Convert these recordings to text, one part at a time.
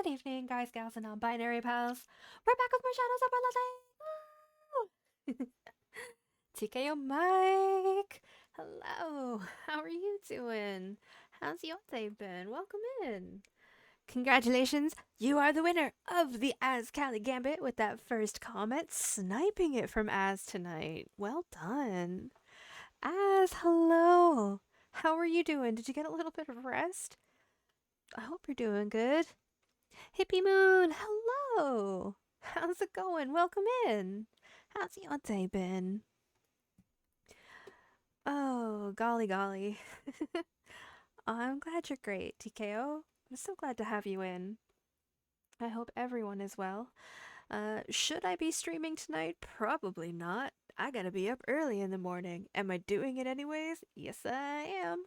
Good evening, guys, gals, and non-binary pals. We're back with more Shadows of Loathing. TKO Mike. Hello. How are you doing? How's your day been? Welcome in. Congratulations, you are the winner of the Az Callie Gambit with that first comment, sniping it from Az tonight. Well done. Az, hello. How are you doing? Did you get a little bit of rest? I hope you're doing good. Hippie Moon, hello! How's it going? Welcome in. How's your day been? Oh, golly golly. I'm glad you're great, TKO. I'm so glad to have you in. I hope everyone is well. Should I be streaming tonight? Probably not. I gotta be up early in the morning. Am I doing it anyways? Yes, I am.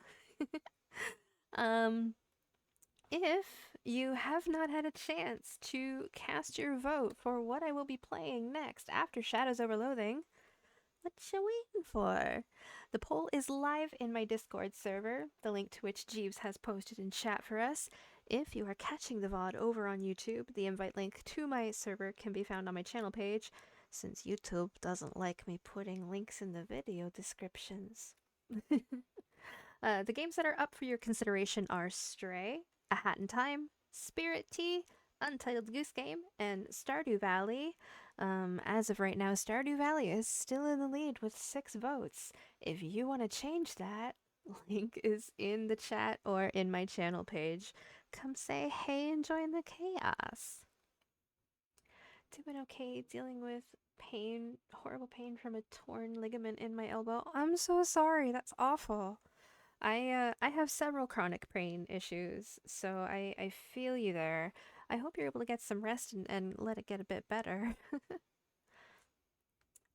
um, If you have not had a chance to cast your vote for what I will be playing next after Shadows over Loathing, what you waiting for? The poll is live in my Discord server, the link to which Jeeves has posted in chat for us. If you are catching the VOD over on YouTube, the invite link to my server can be found on my channel page, since YouTube doesn't like me putting links in the video descriptions. The games that are up for your consideration are Stray, A Hat in Time, Spirit Tea, Untitled Goose Game, and Stardew Valley. As of right now, Stardew Valley is still in the lead with 6 votes. If you want to change that, link is in the chat or in my channel page. Come say hey and join the chaos. Doing okay, dealing with pain, horrible pain from a torn ligament in my elbow. I'm so sorry, that's awful. I have several chronic pain issues, so I feel you there. I hope you're able to get some rest and let it get a bit better.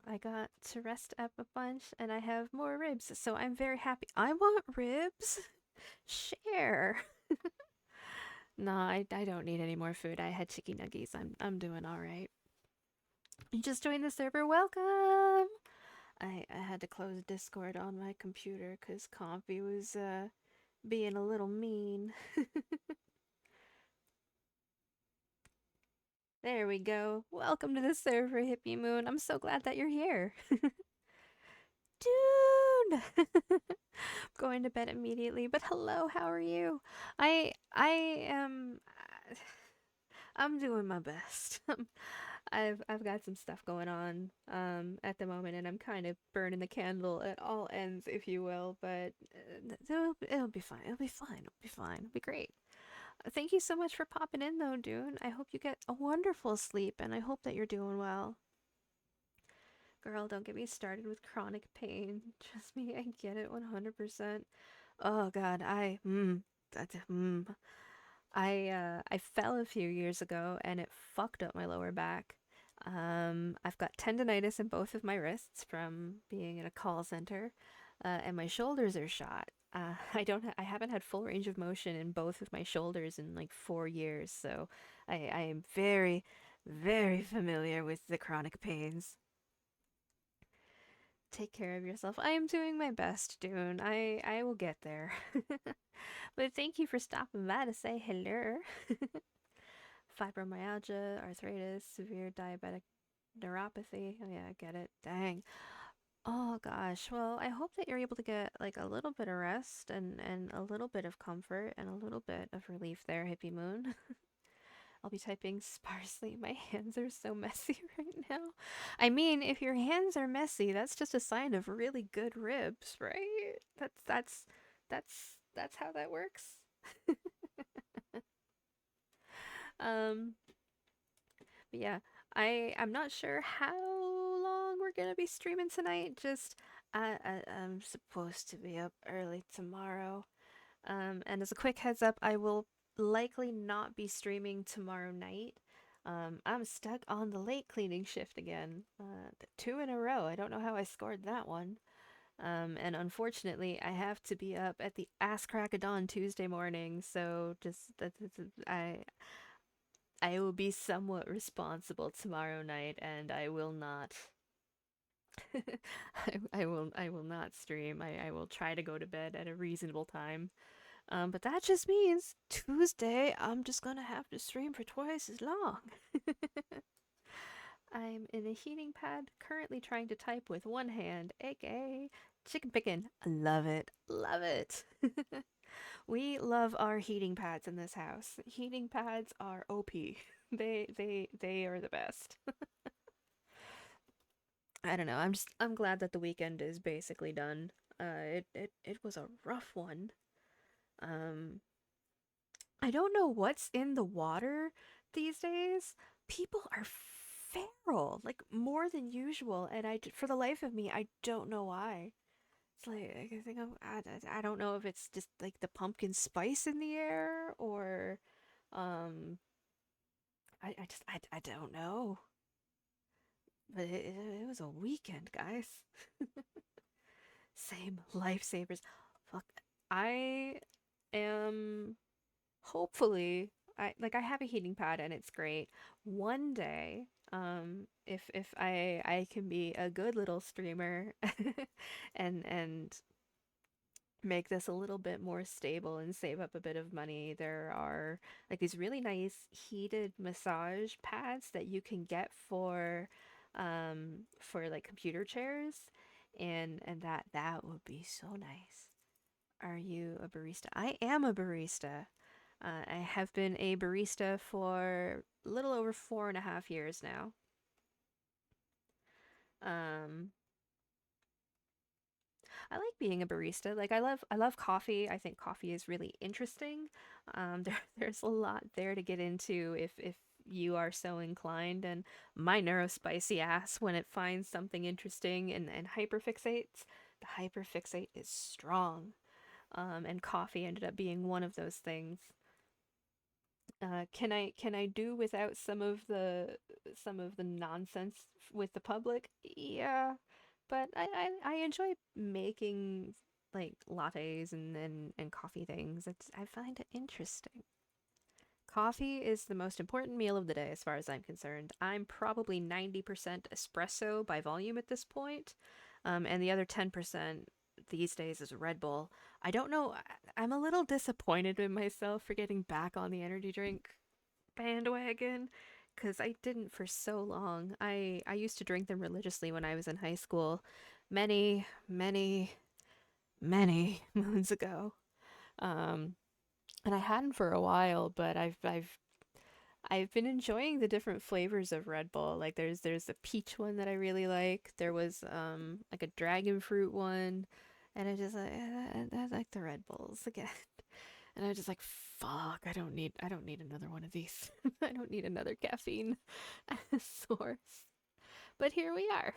I got to rest up a bunch and I have more ribs, so I'm very happy. I want ribs? Share. No, I don't need any more food. I had chicken nuggies. I'm doing all right. You just joined the server. Welcome. I had to close Discord on my computer because Compy was being a little mean. There we go. Welcome to the server, Hippie Moon. I'm so glad that you're here. Dude! Going to bed immediately, but hello, how are you? I am I'm doing my best. I've got some stuff going on at the moment, and I'm kind of burning the candle at all ends, if you will, but it'll be fine. It'll be fine. It'll be fine. It'll be great. Thank you so much for popping in, though, Dune. I hope you get a wonderful sleep, and I hope that you're doing well. Girl, don't get me started with chronic pain. Trust me, I get it 100%. Oh God, I fell a few years ago and it fucked up my lower back. I've got tendonitis in both of my wrists from being in a call center, and my shoulders are shot. I haven't had full range of motion in both of my shoulders in like 4 years, so I am very, very familiar with the chronic pains. Take care of yourself. I am doing my best, Dune. I will get there. But thank you for stopping by to say hello. Fibromyalgia, arthritis, severe diabetic neuropathy. Oh yeah, I get it. Dang. Oh gosh. Well, I hope that you're able to get like a little bit of rest and a little bit of comfort and a little bit of relief there, Hippie Moon. I'll be typing sparsely. My hands are so messy right now. I mean, if your hands are messy, that's just a sign of really good ribs, right? That's how that works. um, but yeah, I'm not sure how long we're gonna be streaming tonight. Just I'm supposed to be up early tomorrow. And as a quick heads up, I will likely not be streaming tomorrow night. I'm stuck on the late cleaning shift again. 2 in a row. I don't know how I scored that one. And unfortunately, I have to be up at the ass crack of dawn Tuesday morning. So just I will be somewhat responsible tomorrow night, and I will not. I will not stream. I will try to go to bed at a reasonable time. But that just means Tuesday I'm just gonna have to stream for twice as long. I'm in a heating pad, currently trying to type with one hand, aka chicken pickin'. Love it. Love it. We love our heating pads in this house. Heating pads are OP. They are the best. I don't know. I'm glad that the weekend is basically done. It was a rough one. Um I don't know what's in the water these days. People are feral, like more than usual, and for the life of me, I don't know why. It's like I think I don't know if it's just like the pumpkin spice in the air or um I don't know. But it was a weekend, guys. Same lifesavers. Fuck. I am hopefully I have a heating pad and it's great. One day, if I can be a good little streamer and make this a little bit more stable and save up a bit of money, there are like these really nice heated massage pads that you can get for like computer chairs, and that would be so nice. Are you a barista? I am a barista. I have been a barista for a little over 4.5 years now. Um, I like being a barista. Like I love coffee. I think coffee is really interesting. There's a lot there to get into if you are so inclined. And my neurospicy ass, when it finds something interesting and hyperfixates, the hyperfixate is strong. And coffee ended up being one of those things. Can I do without some of the nonsense with the public? Yeah, but I enjoy making like lattes and coffee things. I find it interesting. Coffee is the most important meal of the day as far as I'm concerned. I'm probably 90% espresso by volume at this point, and the other 10% these days is Red Bull. I don't know. I'm a little disappointed in myself for getting back on the energy drink bandwagon because I didn't for so long. I used to drink them religiously when I was in high school, many, many, many moons ago. Um, and I hadn't for a while, but I've been enjoying the different flavors of Red Bull. Like there's a peach one that I really like. There was like a dragon fruit one, and I just like I like the Red Bulls again. And I was just like, fuck, I don't need another one of these. I don't need another caffeine source. But here we are.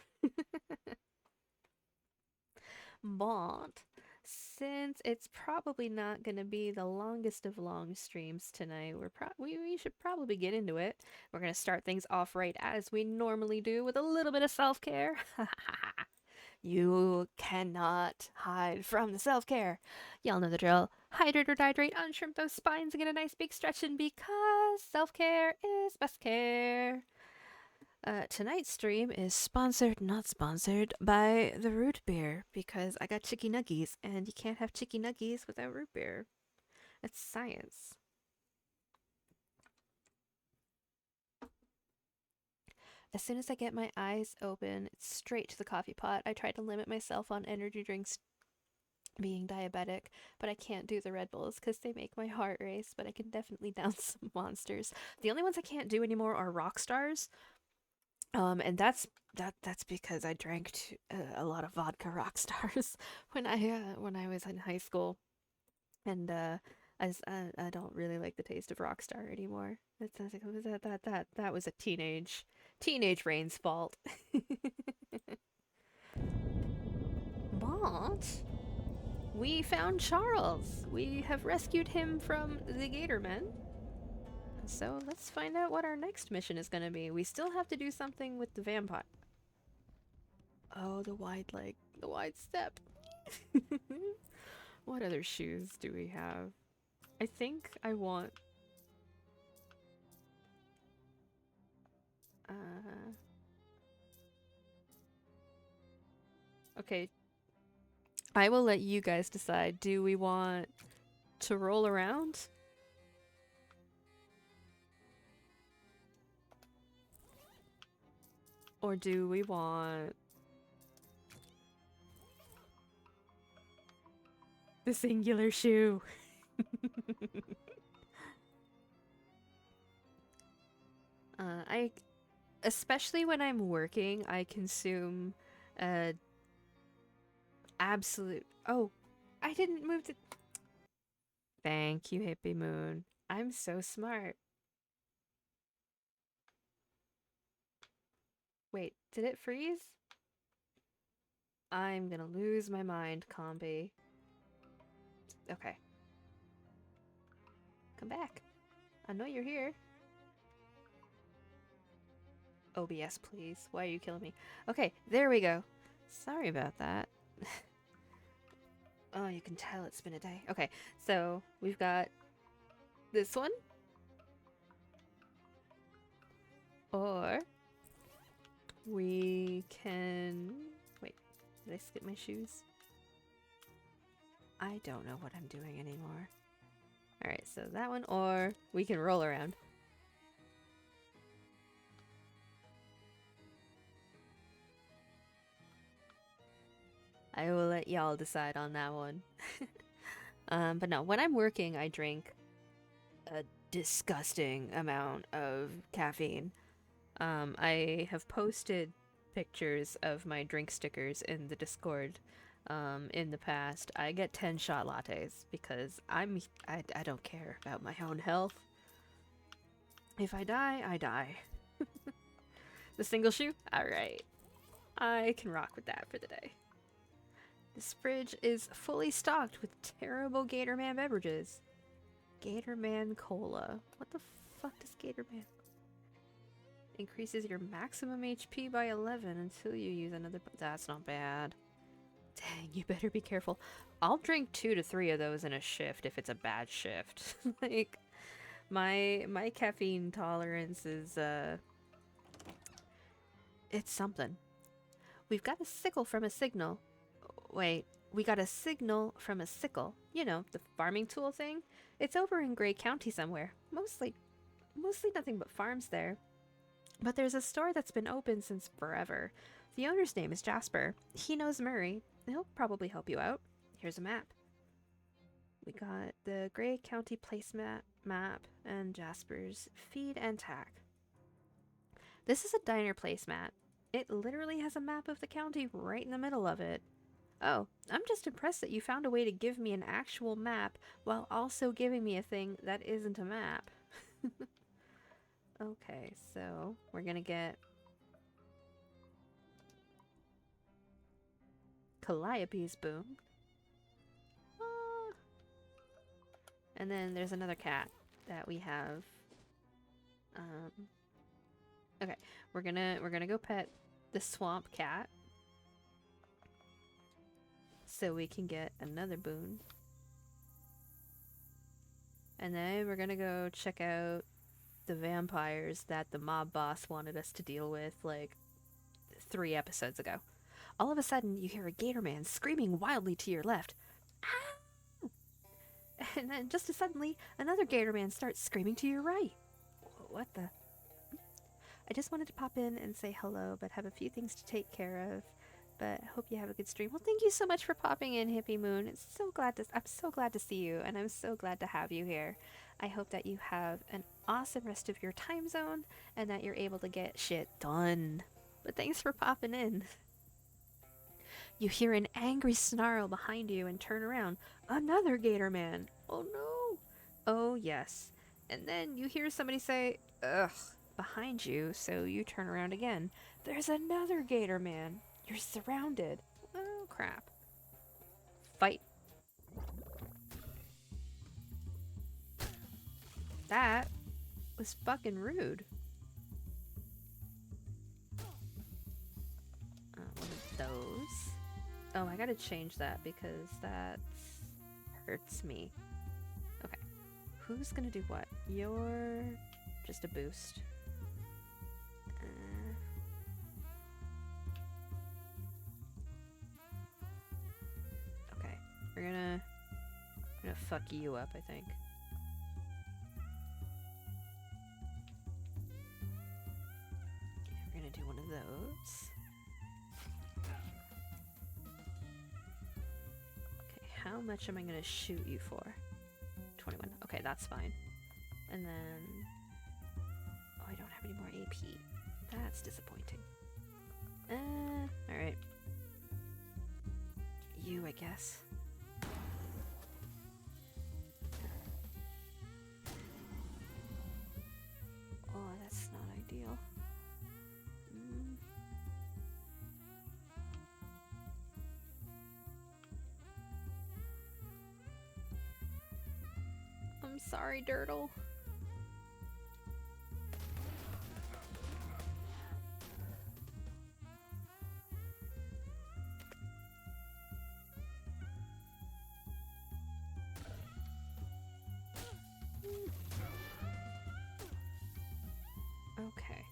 But since it's probably not going to be the longest of long streams tonight, we should probably get into it. We're going to start things off right as we normally do with a little bit of self-care. You cannot hide from the self-care. Y'all know the drill. Hydrate or dihydrate, unshrimp those spines and get a nice big stretch in because self-care is best care. Tonight's stream is sponsored, not sponsored, by the root beer because I got chicky nuggies and you can't have chicky nuggies without root beer. It's science. As soon as I get my eyes open, it's straight to the coffee pot. I try to limit myself on energy drinks being diabetic, but I can't do the Red Bulls because they make my heart race, but I can definitely down some monsters. The only ones I can't do anymore are rock stars. And that's because I drank a lot of vodka rock stars when I was in high school, and I don't really like the taste of Rockstar anymore. That was a teenage Raine's fault. But we found Charles. We have rescued him from the Gatormen. So let's find out what our next mission is going to be. We still have to do something with the vampire. Oh, the wide leg, the wide step. What other shoes do we have? I think I want uh okay, I will let you guys decide. Do we want to roll around? Or do we want the singular shoe? I especially when I'm working, I consume absolute. Oh, I didn't move the. Thank you, Hippie Moon. I'm so smart. Wait, did it freeze? I'm gonna lose my mind, Combi. Okay. Come back. I know you're here. OBS, please. Why are you killing me? Okay, there we go. Sorry about that. Oh, you can tell it's been a day. Okay, so we've got this one. Or we can... Wait, did I skip my shoes? I don't know what I'm doing anymore. Alright, so that one, or we can roll around. I will let y'all decide on that one. But no, when I'm working, I drink a disgusting amount of caffeine. I have posted pictures of my drink stickers in the Discord in the past. I get 10 shot lattes because I don't care about my own health. If I die, I die. The single shoe? Alright. I can rock with that for the day. This fridge is fully stocked with terrible Gatorman beverages. Gatorman Cola. What the fuck does Gatorman? Increases your maximum HP by 11 until you use another. That's not bad. Dang, you better be careful. I'll drink 2 to 3 of those in a shift if it's a bad shift. Like, my caffeine tolerance is, it's something. We've got a sickle from a signal. Wait, we got a signal from a sickle. You know, the farming tool thing. It's over in Gray County somewhere. Mostly nothing but farms there. But there's a store that's been open since forever. The owner's name is Jasper. He knows Murray. He'll probably help you out. Here's a map. We got the Gray County map and Jasper's feed and tack. This is a diner placemat. It literally has a map of the county right in the middle of it. Oh, I'm just impressed that you found a way to give me an actual map while also giving me a thing that isn't a map. Okay, so we're gonna get Calliope's boom. Ah. And then there's another cat that we have. Okay, we're gonna go pet the swamp cat so we can get another boon. And then we're gonna go check out the vampires that the mob boss wanted us to deal with like 3 episodes ago. All of a sudden, you hear a gator man screaming wildly to your left. Ah! And then just as suddenly, another gator man starts screaming to your right. What the? I just wanted to pop in and say hello, but have a few things to take care of. But I hope you have a good stream. Well, thank you so much for popping in, Hippie Moon. I'm so glad to see you, and I'm so glad to have you here. I hope that you have an awesome rest of your time zone, and that you're able to get shit done. But thanks for popping in. You hear an angry snarl behind you and turn around. Another gator man. Oh no. Oh yes. And then you hear somebody say, ugh, behind you, so you turn around again. There's another gator man. You're surrounded. Oh, crap. Fight. That was fucking rude. One of those. Oh, I gotta change that because that hurts me. Okay. Who's gonna do what? You're just a boost. We're gonna gonna fuck you up, I think. We're gonna do one of those. Okay, how much am I gonna shoot you for? 21. Okay, that's fine. And then... Oh, I don't have any more AP. That's disappointing. Alright. You, I guess. Oh, that's not ideal. I'm sorry, Dirtle. Okay.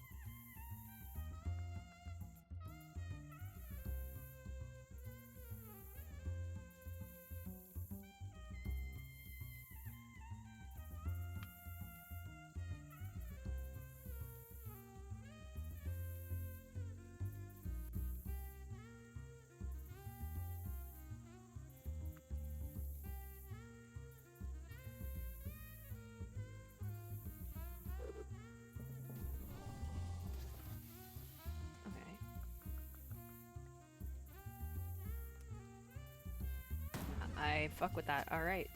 I fuck with that. Alright.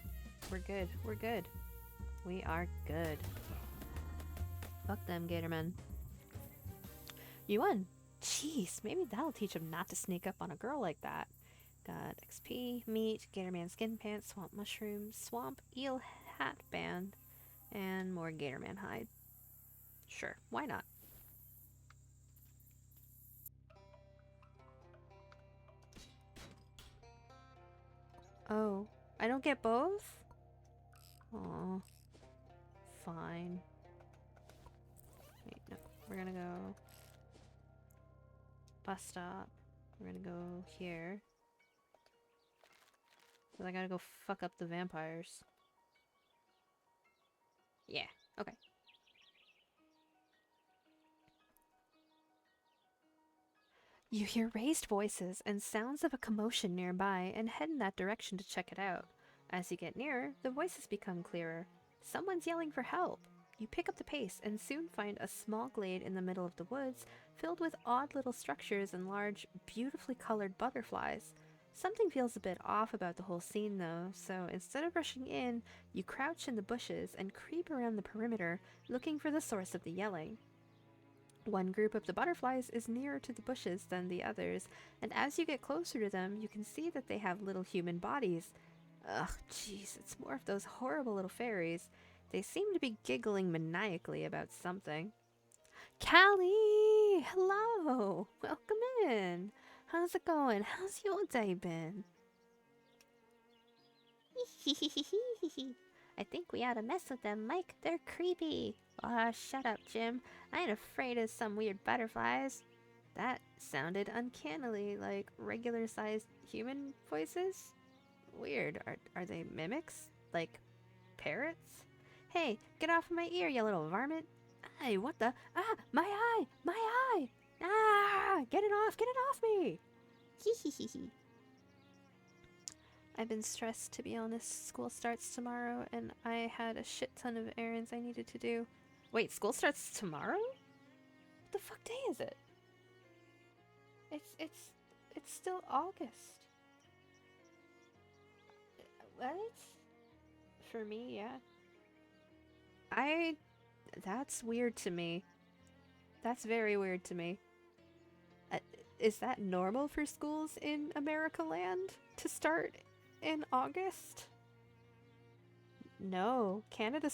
We're good. We're good. We are good. Fuck them, Gatormen. You won! Jeez, maybe that'll teach him not to sneak up on a girl like that. Got XP, meat, Gatorman skin pants, swamp mushrooms, swamp eel hat band, and more Gatorman hide. Sure, why not? Oh, I don't get both? Aw. Fine. Wait, no. We're gonna go... bus stop. We're gonna go here. But I gotta go fuck up the vampires. Yeah, okay. You hear raised voices and sounds of a commotion nearby and head in that direction to check it out. As you get nearer, the voices become clearer. Someone's yelling for help. You pick up the pace and soon find a small glade in the middle of the woods filled with odd little structures and large, beautifully colored butterflies. Something feels a bit off about the whole scene though, so instead of rushing in, you crouch in the bushes and creep around the perimeter looking for the source of the yelling. One group of the butterflies is nearer to the bushes than the others, and as you get closer to them, you can see that they have little human bodies. Ugh, jeez, it's more of those horrible little fairies. They seem to be giggling maniacally about something. Callie! Hello! Welcome in! How's it going? How's your day been? I think we ought to mess with them, Mike. They're creepy. Aw, shut up, Jim. I ain't afraid of some weird butterflies. That sounded uncannily like regular-sized human voices? Weird. Are they mimics? Like parrots? Hey, get off of my ear, you little varmint. Hey, what the? Ah, my eye! My eye! Ah! Get it off me! Hee. I've been stressed, to be honest. School starts tomorrow, and I had a shit ton of errands I needed to do. Wait, school starts tomorrow? What the fuck day is it? It's still August. What? For me, yeah. That's weird to me. That's very weird to me. Is that normal for schools in America land to start in August? No, Canada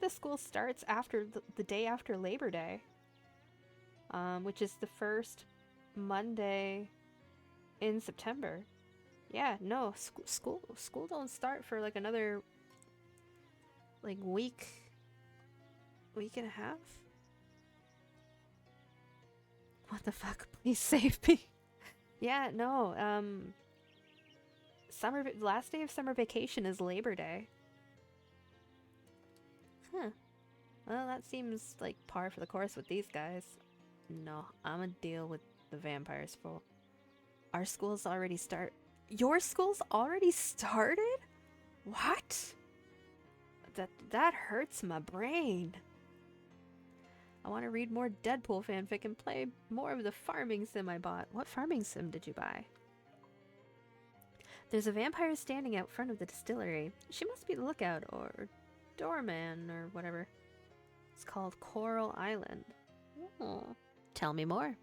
school starts after the day after Labor Day, which is the first Monday in September. Yeah, no, school don't start for like another like week and a half. What the fuck? Please save me. Yeah, no, last day of summer vacation is Labor Day. Huh. Well, that seems like par for the course with these guys. No, I'm gonna deal with the vampires full. Our school's already start. Your school's already started? What? That hurts my brain. I want to read more Deadpool fanfic and play more of the farming sim I bought. What farming sim did you buy? There's a vampire standing out front of the distillery. She must be the lookout or doorman or whatever. It's called Coral Island. Oh, tell me more.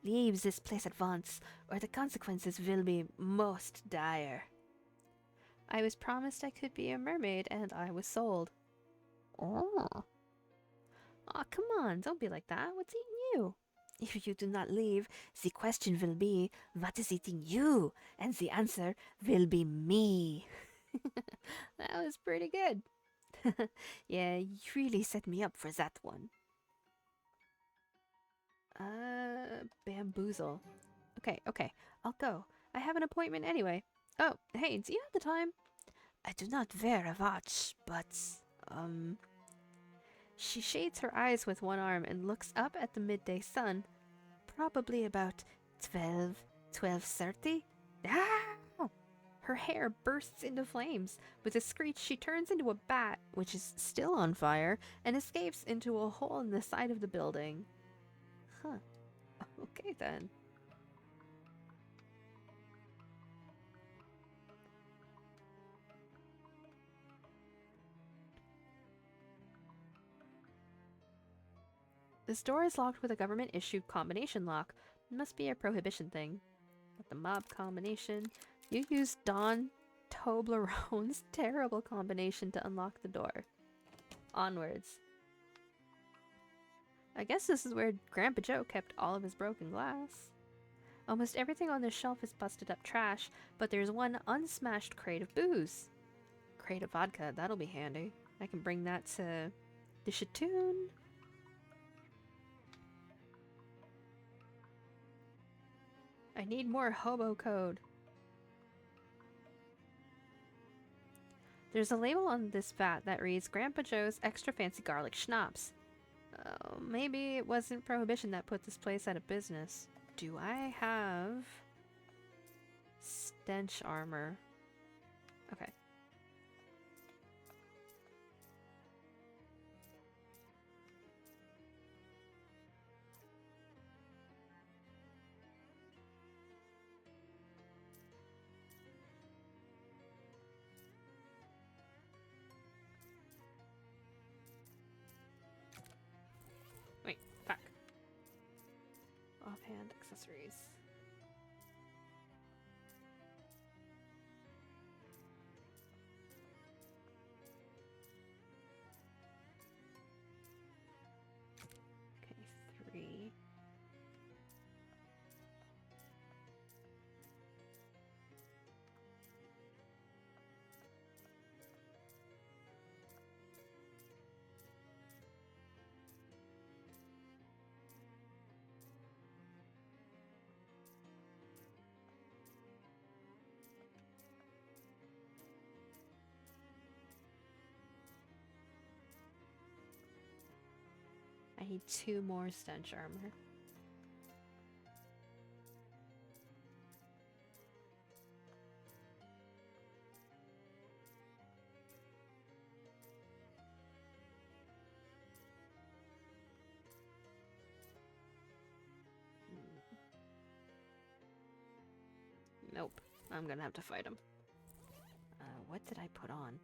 Leaves this place at once, or the consequences will be most dire. I was promised I could be a mermaid, and I was sold. Oh. Aw, come on, don't be like that. What's eating you? If you do not leave, the question will be, what is eating you? And the answer will be me. That was pretty good. Yeah, you really set me up for that one. Bamboozle. Okay, I'll go. I have an appointment anyway. Oh, hey, do you have the time? I do not wear a watch, but, She shades her eyes with one arm and looks up at the midday sun. Probably about 12:30? Ah! Her hair bursts into flames. With a screech, she turns into a bat, which is still on fire, and escapes into a hole in the side of the building. Huh. Okay then. This door is locked with a government-issued combination lock. It must be a prohibition thing. With the mob combination, you use Don Toblerone's terrible combination to unlock the door. Onwards. I guess this is where Grandpa Joe kept all of his broken glass. Almost everything on this shelf is busted up trash, but there's one unsmashed crate of booze. Crate of vodka, that'll be handy. I can bring that to the Shatoon. I need more hobo code. There's a label on this vat that reads Grandpa Joe's Extra Fancy Garlic Schnapps. Maybe it wasn't Prohibition that put this place out of business. Do I have stench armor? Okay. Wait, fuck. Offhand accessories. Okay, 3. I need 2 more stench armor. Nope. I'm gonna have to fight him. What did I put on?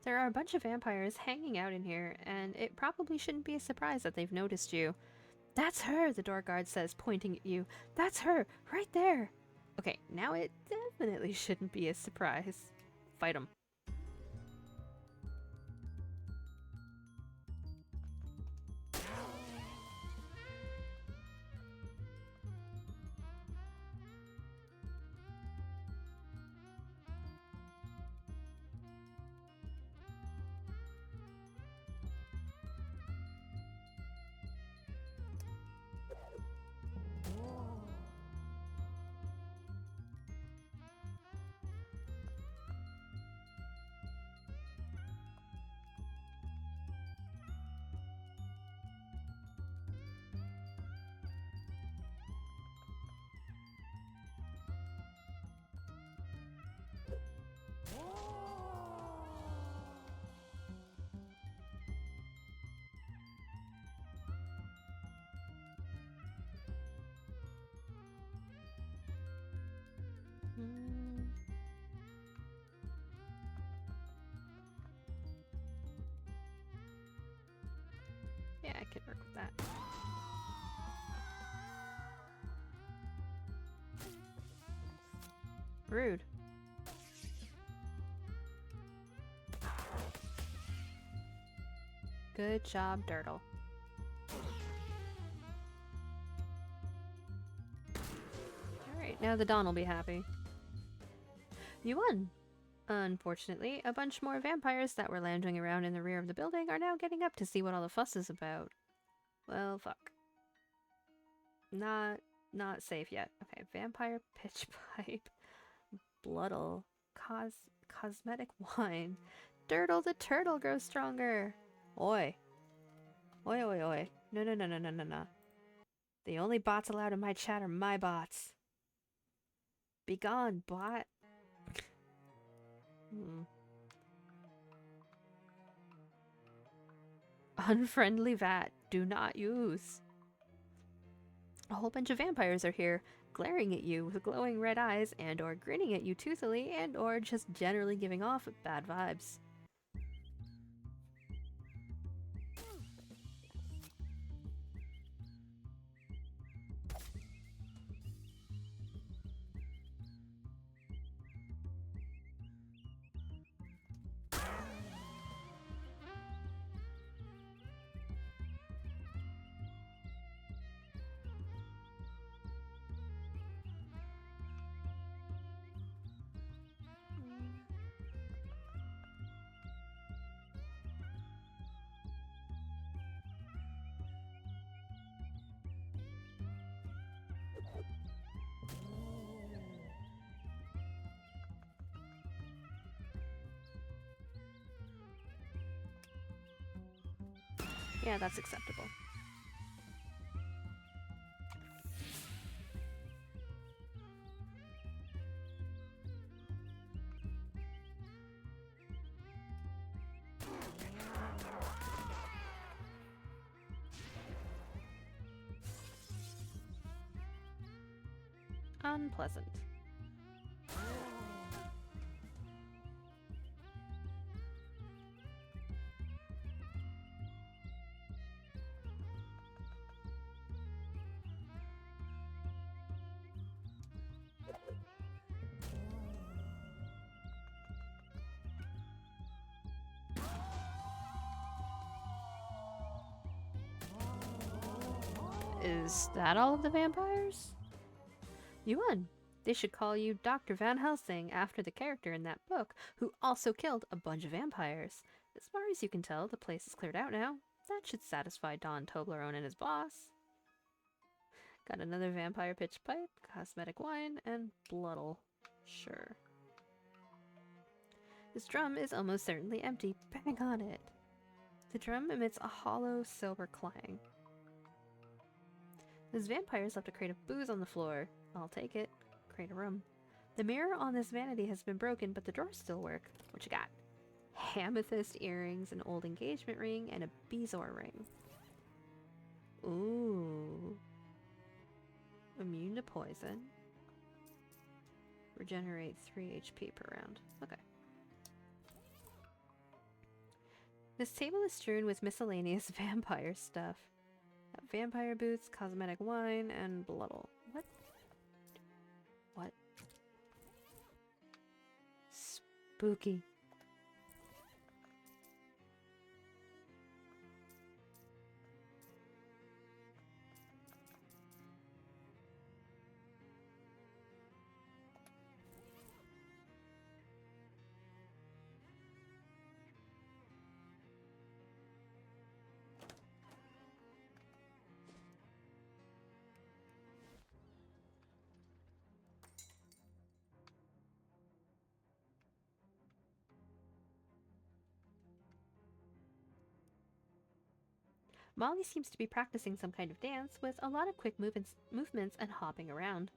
There are a bunch of vampires hanging out in here, and it probably shouldn't be a surprise that they've noticed you. That's her, the door guard says, pointing at you. That's her, right there. Okay, now it definitely shouldn't be a surprise. Fight them. Yeah, I can work with that. Rude. Good job, Dirtle. Alright, now the Dawn will be happy. You won! Unfortunately, a bunch more vampires that were lounging around in the rear of the building are now getting up to see what all the fuss is about. Well, fuck. Not safe yet. Okay, vampire pitch pipe. Bloodle. Cosmetic wine. Dirtle the turtle grows stronger. Oi. Oi, oi, oi. No, no, no, no, no, no, no. The only bots allowed in my chat are my bots. Be gone, bot. Unfriendly vat. Do not use. A whole bunch of vampires are here, glaring at you with glowing red eyes and or grinning at you toothily and or just generally giving off bad vibes. Yeah, that's acceptable. Unpleasant. Is that all of the vampires? You won. They should call you Dr. Van Helsing after the character in that book who also killed a bunch of vampires. As far as you can tell, the place is cleared out now. That should satisfy Don Toblerone and his boss. Got another vampire pitch pipe, cosmetic wine, and bloodle. Sure. This drum is almost certainly empty. Bang on it. The drum emits a hollow silver clang. This vampire's left a crate of booze on the floor. I'll take it. Crate of rum. The mirror on this vanity has been broken, but the doors still work. What you got? Amethyst earrings, an old engagement ring, and a bezoar ring. Ooh. Immune to poison. Regenerate 3 HP per round. Okay. This table is strewn with miscellaneous vampire stuff. Vampire boots, cosmetic wine, and bloodle. What? What? Spooky. Molly seems to be practicing some kind of dance with a lot of quick movements and hopping around.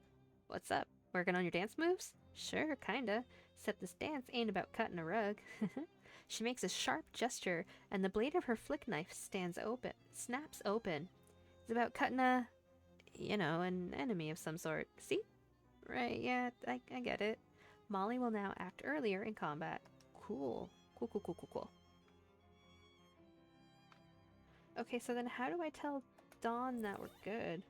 What's up? Working on your dance moves? Sure, kinda. Except this dance ain't about cutting a rug. She makes a sharp gesture, and the blade of her flick knife snaps open. It's about cutting an enemy of some sort. See? Right, yeah, I get it. Molly will now act earlier in combat. Cool. Cool. Okay, so then how do I tell Dawn that we're good?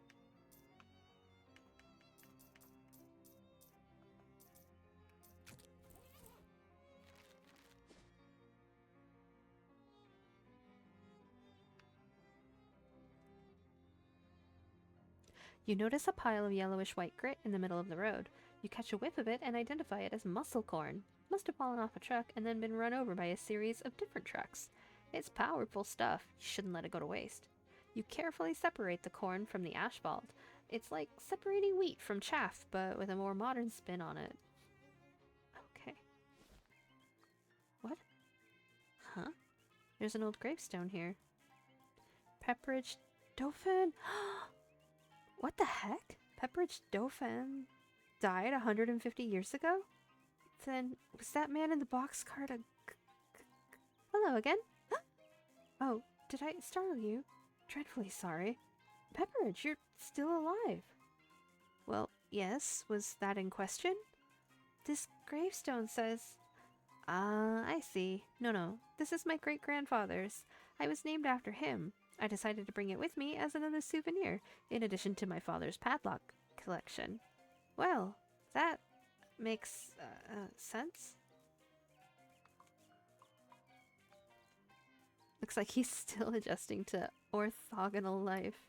You notice a pile of yellowish-white grit in the middle of the road. You catch a whiff of it and identify it as muscle corn. Must have fallen off a truck and then been run over by a series of different trucks. It's powerful stuff. You shouldn't let it go to waste. You carefully separate the corn from the asphalt. It's like separating wheat from chaff, but with a more modern spin on it. Okay. What? Huh? There's an old gravestone here. Pepperidge Dauphin? What the heck? Pepperidge Dauphin died 150 years ago? Then was that man in the boxcar Hello again? Oh, did I startle you? Dreadfully sorry. Pepperidge, you're still alive. Well, yes. Was that in question? This gravestone says... Ah, I see. No. This is my great-grandfather's. I was named after him. I decided to bring it with me as another souvenir, in addition to my father's padlock collection. Well, that makes sense. Looks like he's still adjusting to orthogonal life.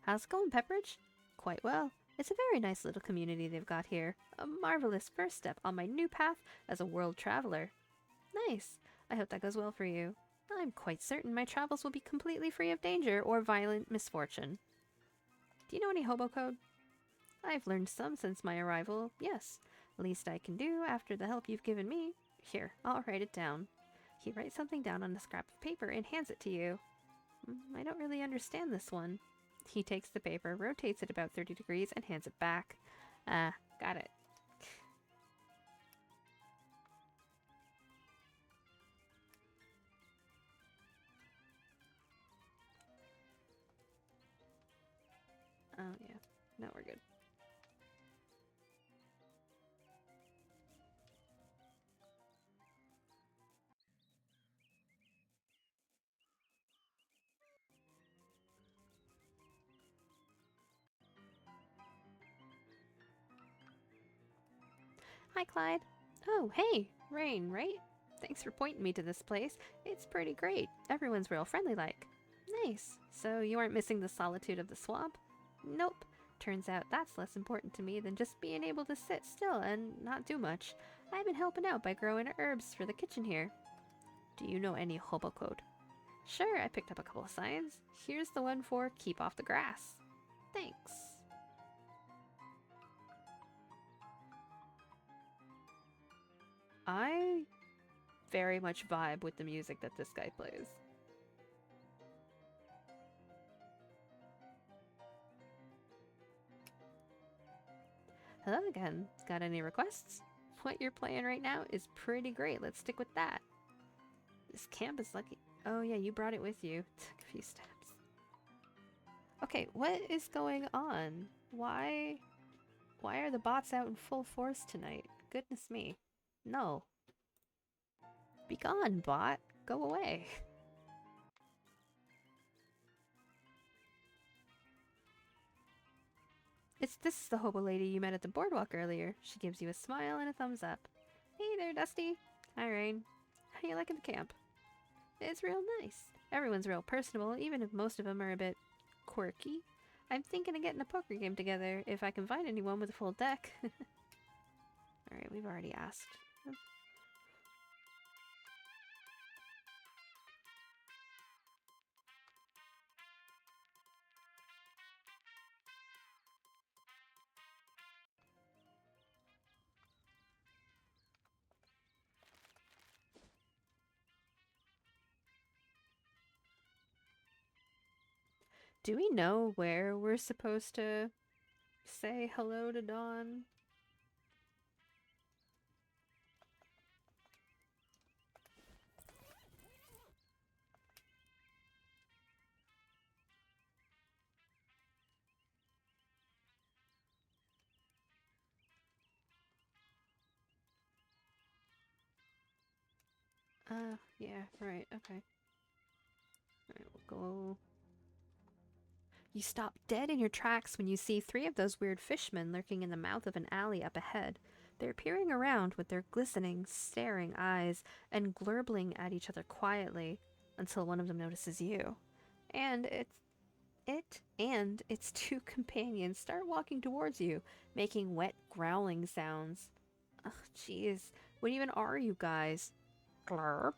How's it going, Pepperidge? Quite well. It's a very nice little community they've got here. A marvelous first step on my new path as a world traveler. Nice. I hope that goes well for you. I'm quite certain my travels will be completely free of danger or violent misfortune. Do you know any hobo code? I've learned some since my arrival, yes. Least I can do after the help you've given me. Here, I'll write it down. He writes something down on a scrap of paper and hands it to you. I don't really understand this one. He takes the paper, rotates it about 30 degrees, and hands it back. Got it. Oh, yeah. No, we're good. Hi, Clyde. Oh, hey, Raine, right? Thanks for pointing me to this place. It's pretty great. Everyone's real friendly-like. Nice. So you aren't missing the solitude of the swamp? Nope. Turns out that's less important to me than just being able to sit still and not do much. I've been helping out by growing herbs for the kitchen here. Do you know any hobo code? Sure, I picked up a couple of signs. Here's the one for keep off the grass. Thanks. I very much vibe with the music that this guy plays. Hello again. Got any requests? What you're playing right now is pretty great. Let's stick with that. This camp is lucky. Oh yeah, you brought it with you. Took a few steps. Okay, what is going on? Why are the bots out in full force tonight? Goodness me. No. Be gone, bot. go away. This is the hobo lady you met at the boardwalk earlier. She gives you a smile and a thumbs up. Hey there, Dusty. Hi, Raine. How you liking the camp? It's real nice. Everyone's real personable, even if most of them are a bit quirky. I'm thinking of getting a poker game together, if I can find anyone with a full deck. Alright, we've already asked. Do we know where we're supposed to say hello to Dawn? Yeah, right, okay. Alright, we'll go. You stop dead in your tracks when you see 3 of those weird fishmen lurking in the mouth of an alley up ahead. They're peering around with their glistening, staring eyes and glurbling at each other quietly until one of them notices you. And it and its 2 companions start walking towards you, making wet growling sounds. Ugh, jeez. What even are you guys? Glurp.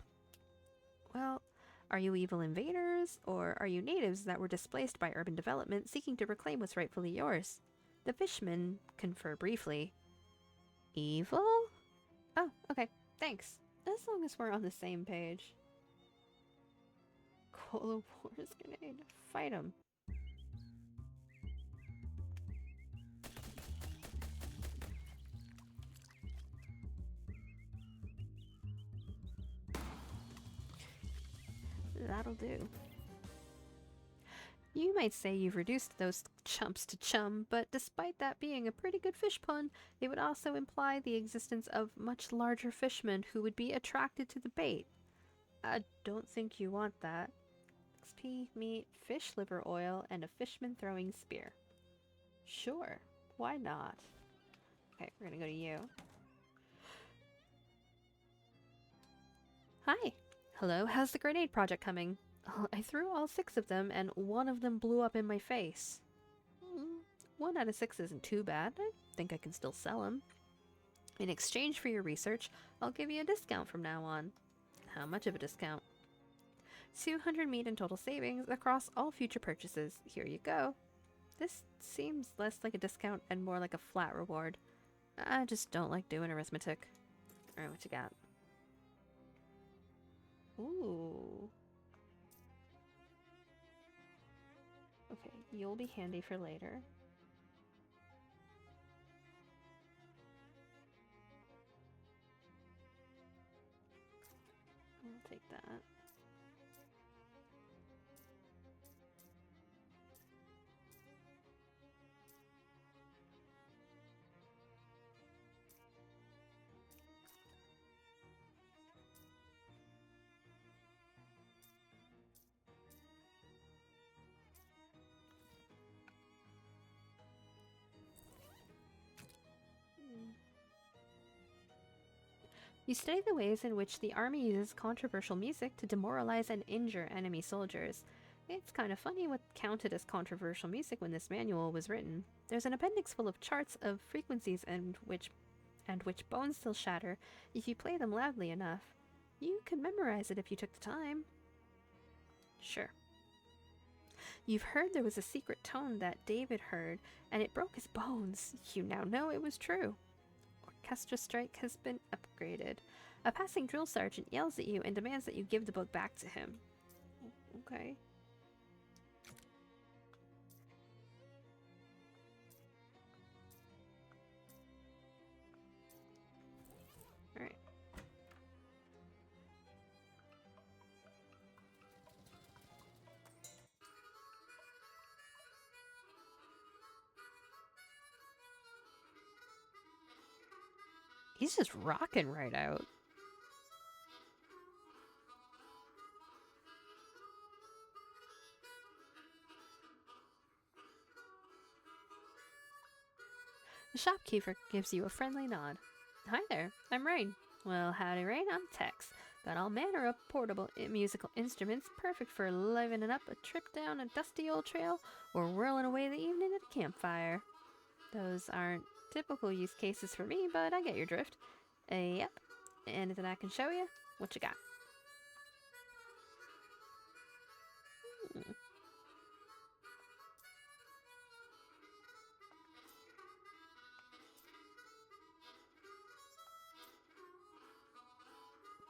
Well, are you evil invaders, or are you natives that were displaced by urban development seeking to reclaim what's rightfully yours? The fishmen confer briefly. Evil? Oh, okay, thanks. As long as we're on the same page. Cola Wars grenade. Fight him. That'll do. You might say you've reduced those chumps to chum, but despite that being a pretty good fish pun, it would also imply the existence of much larger fishmen who would be attracted to the bait. I don't think you want that. XP, meat, fish liver oil, and a fishman throwing spear. Sure, why not? Okay, we're gonna go to you. Hi. Hello, how's the grenade project coming? I threw all 6 of them, and 1 of them blew up in my face. 1 out of 6 isn't too bad. I think I can still sell them. In exchange for your research, I'll give you a discount from now on. How much of a discount? 200 meat in total savings across all future purchases. Here you go. This seems less like a discount and more like a flat reward. I just don't like doing arithmetic. Alright, what you got? Ooh. Okay, you'll be handy for later. I'll take that. You study the ways in which the army uses controversial music to demoralize and injure enemy soldiers. It's kind of funny what counted as controversial music when this manual was written. There's an appendix full of charts of frequencies and which bones still shatter if you play them loudly enough. You could memorize it if you took the time. Sure. You've heard there was a secret tone that David heard, and it broke his bones. You now know it was true. Orchestra strike has been upgraded. A passing drill sergeant yells at you and demands that you give the book back to him. Okay. Alright. He's just rocking right out. The shopkeeper gives you a friendly nod. Hi there, I'm Raine. Well, howdy Raine, I'm Tex. Got all manner of portable musical instruments, perfect for livening up a trip down a dusty old trail or whirling away the evening at a campfire. Those aren't typical use cases for me, but I get your drift. Yep. Anything I can show you? What you got?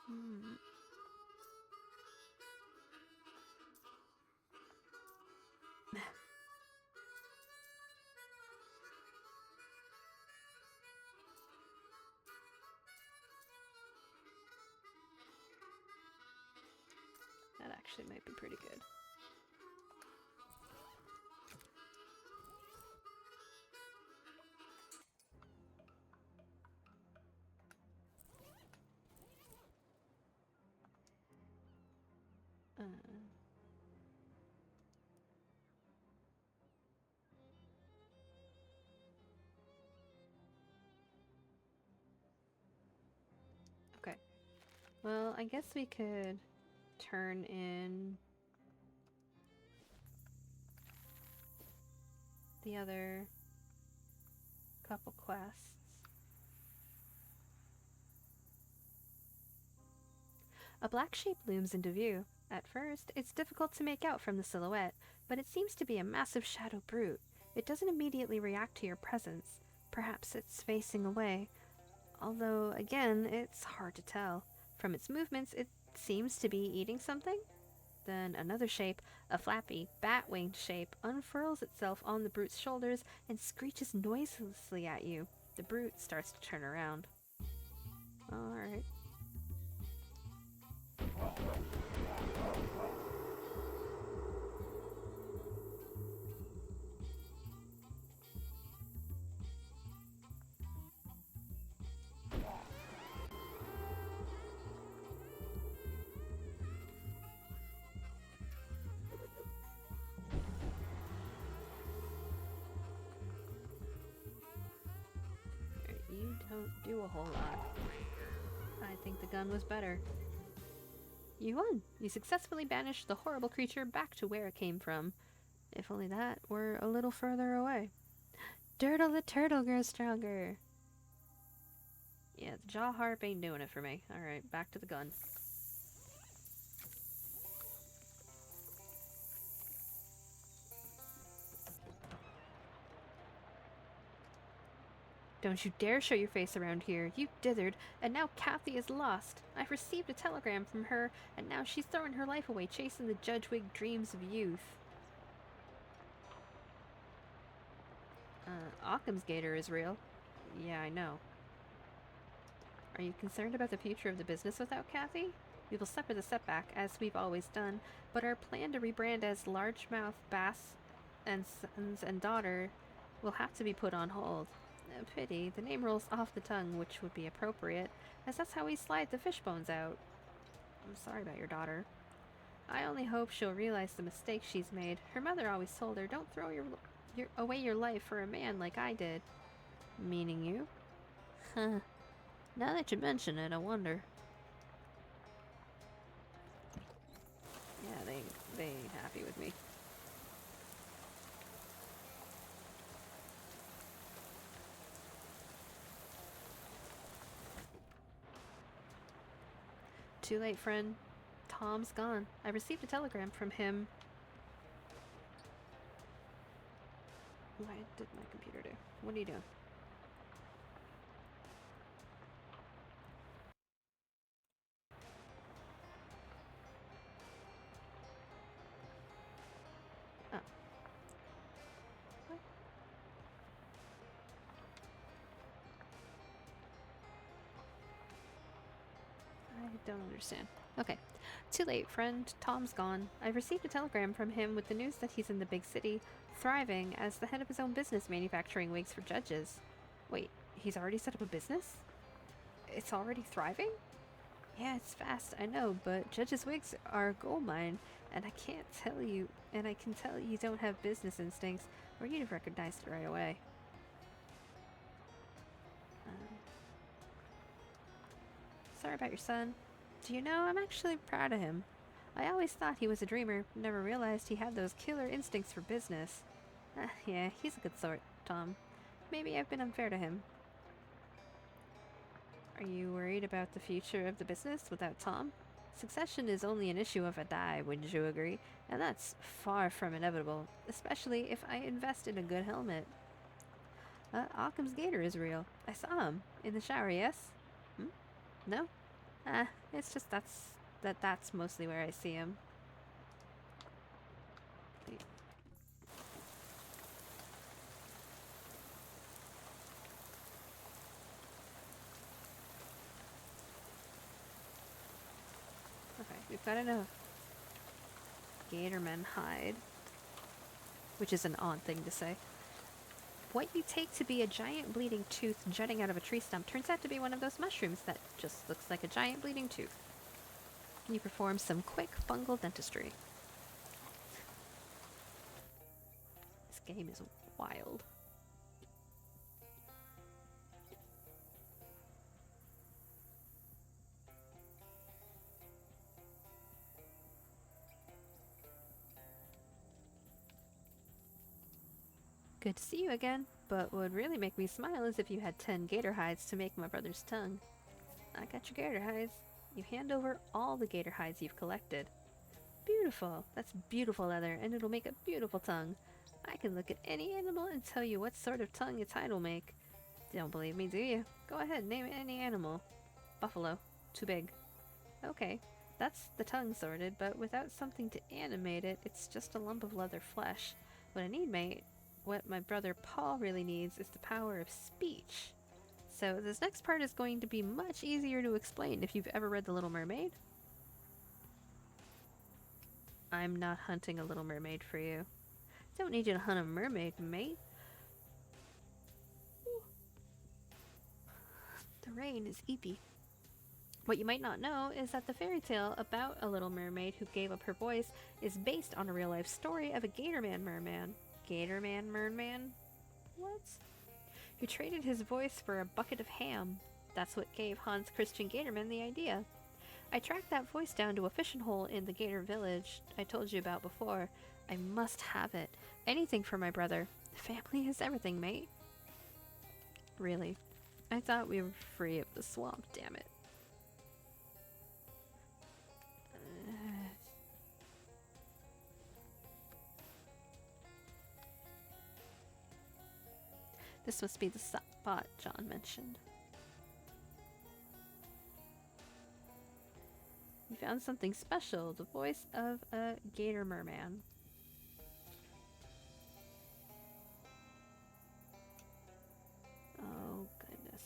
Hmm. That actually might be pretty good. Uh, okay. Well, I guess we could turn in the other couple quests. A black shape looms into view. At first, it's difficult to make out from the silhouette, but it seems to be a massive shadow brute. It doesn't immediately react to your presence. Perhaps it's facing away, although, again, it's hard to tell. From its movements, it seems to be eating something. Then another shape, a flappy, bat-winged shape, unfurls itself on the brute's shoulders and screeches noiselessly at you. The brute starts to turn around. Alright. You don't do a whole lot. I think the gun was better. You won! You successfully banished the horrible creature back to where it came from. If only that were a little further away. Dirtle the turtle grows stronger! Yeah, the jaw harp ain't doing it for me. Alright, back to the gun. Don't you dare show your face around here. You dithered, and now Kathy is lost. I've received a telegram from her, and now she's throwing her life away chasing the Judgewig dreams of youth. Occam's Gator is real. Yeah, I know. Are you concerned about the future of the business without Kathy? We will suffer the setback, as we've always done, but our plan to rebrand as Largemouth Bass and Sons and Daughter will have to be put on hold. A pity, the name rolls off the tongue, which would be appropriate, as that's how we slide the fish bones out. I'm sorry about your daughter. I only hope she'll realize the mistake she's made. Her mother always told her, don't throw away your life for a man like I did. Meaning you? Huh. Now that you mention it, I wonder. Yeah, they ain't happy with me. Too late, friend. Tom's gone. I received a telegram from him. What did my computer do? What are you doing? Oh. What? I don't understand. Okay. Too late, friend. Tom's gone. I've received a telegram from him with the news that he's in the big city, thriving as the head of his own business manufacturing wigs for judges. Wait, he's already set up a business? It's already thriving? Yeah, it's fast, I know, but judges' wigs are a gold mine, and I can tell you don't have business instincts, or you'd have recognized it right away. Sorry about your son. Do you know, I'm actually proud of him. I always thought he was a dreamer, never realized he had those killer instincts for business. Yeah, he's a good sort, Tom. Maybe I've been unfair to him. Are you worried about the future of the business without Tom? Succession is only an issue if I die, wouldn't you agree? And that's far from inevitable, especially if I invest in a good helmet. Occam's gator is real. I saw him. In the shower, yes? Hmm? No? It's just that's mostly where I see him. Okay, we've got enough Gatorman hide, which is an odd thing to say. What you take to be a giant bleeding tooth jutting out of a tree stump turns out to be one of those mushrooms that just looks like a giant bleeding tooth. Can you perform some quick fungal dentistry? This game is wild. Good to see you again, but what would really make me smile is if you had 10 gator hides to make my brother's tongue. I got your gator hides. You hand over all the gator hides you've collected. Beautiful. That's beautiful leather, and it'll make a beautiful tongue. I can look at any animal and tell you what sort of tongue its hide will make. Don't believe me, do you? Go ahead, name any animal. Buffalo. Too big. Okay, that's the tongue sorted, but without something to animate it, it's just a lump of leather flesh. What I need, mate, what my brother Paul really needs is the power of speech. So this next part is going to be much easier to explain if you've ever read The Little Mermaid. I'm not hunting a little mermaid for you. Don't need you to hunt a mermaid, mate. The rain is eepy. What you might not know is that the fairy tale about a little mermaid who gave up her voice is based on a real-life story of a Gatorman merman. Gatorman merman? What? Who traded his voice for a bucket of ham. That's what gave Hans Christian Gatorman the idea. I tracked that voice down to a fishing hole in the Gator village I told you about before. I must have it. Anything for my brother. Family is everything, mate. Really? I thought we were free of the swamp, damn it. This must be the spot John mentioned. You found something special, the voice of a gator merman. Oh, goodness.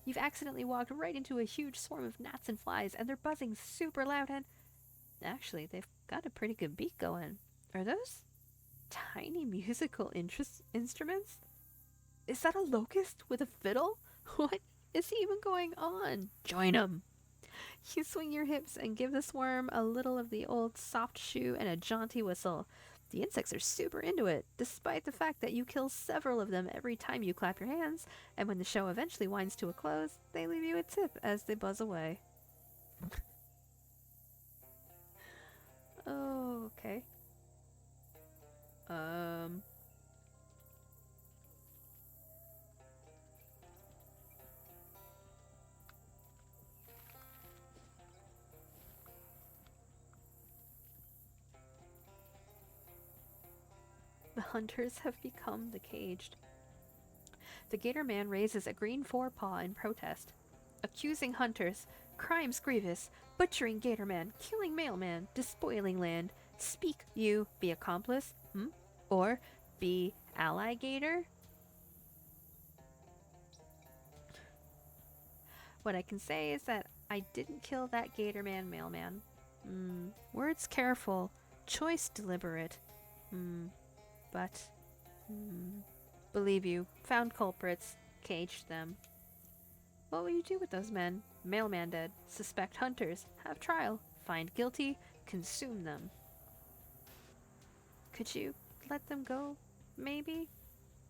You've accidentally walked right into a huge swarm of gnats and flies, and they're buzzing super loud and... Actually, they've got a pretty good beat going. Are those tiny musical instruments? Is that a locust with a fiddle? What is even going on? Join 'em! You swing your hips and give the swarm a little of the old soft shoe and a jaunty whistle. The insects are super into it, despite the fact that you kill several of them every time you clap your hands, and when the show eventually winds to a close, they leave you a tip as they buzz away. Oh, okay. The hunters have become the caged. The gator man raises a green forepaw in protest, accusing hunters, crimes grievous, butchering gator man, killing mailman, despoiling land. Speak, you, be accomplice, or be ally gator? What I can say is that I didn't kill that gator man mailman. Words careful, choice deliberate. But, believe you, found culprits, caged them. What will you do with those men? Mailman dead. Suspect hunters. Have trial. Find guilty. consume them. Could you let them go, maybe?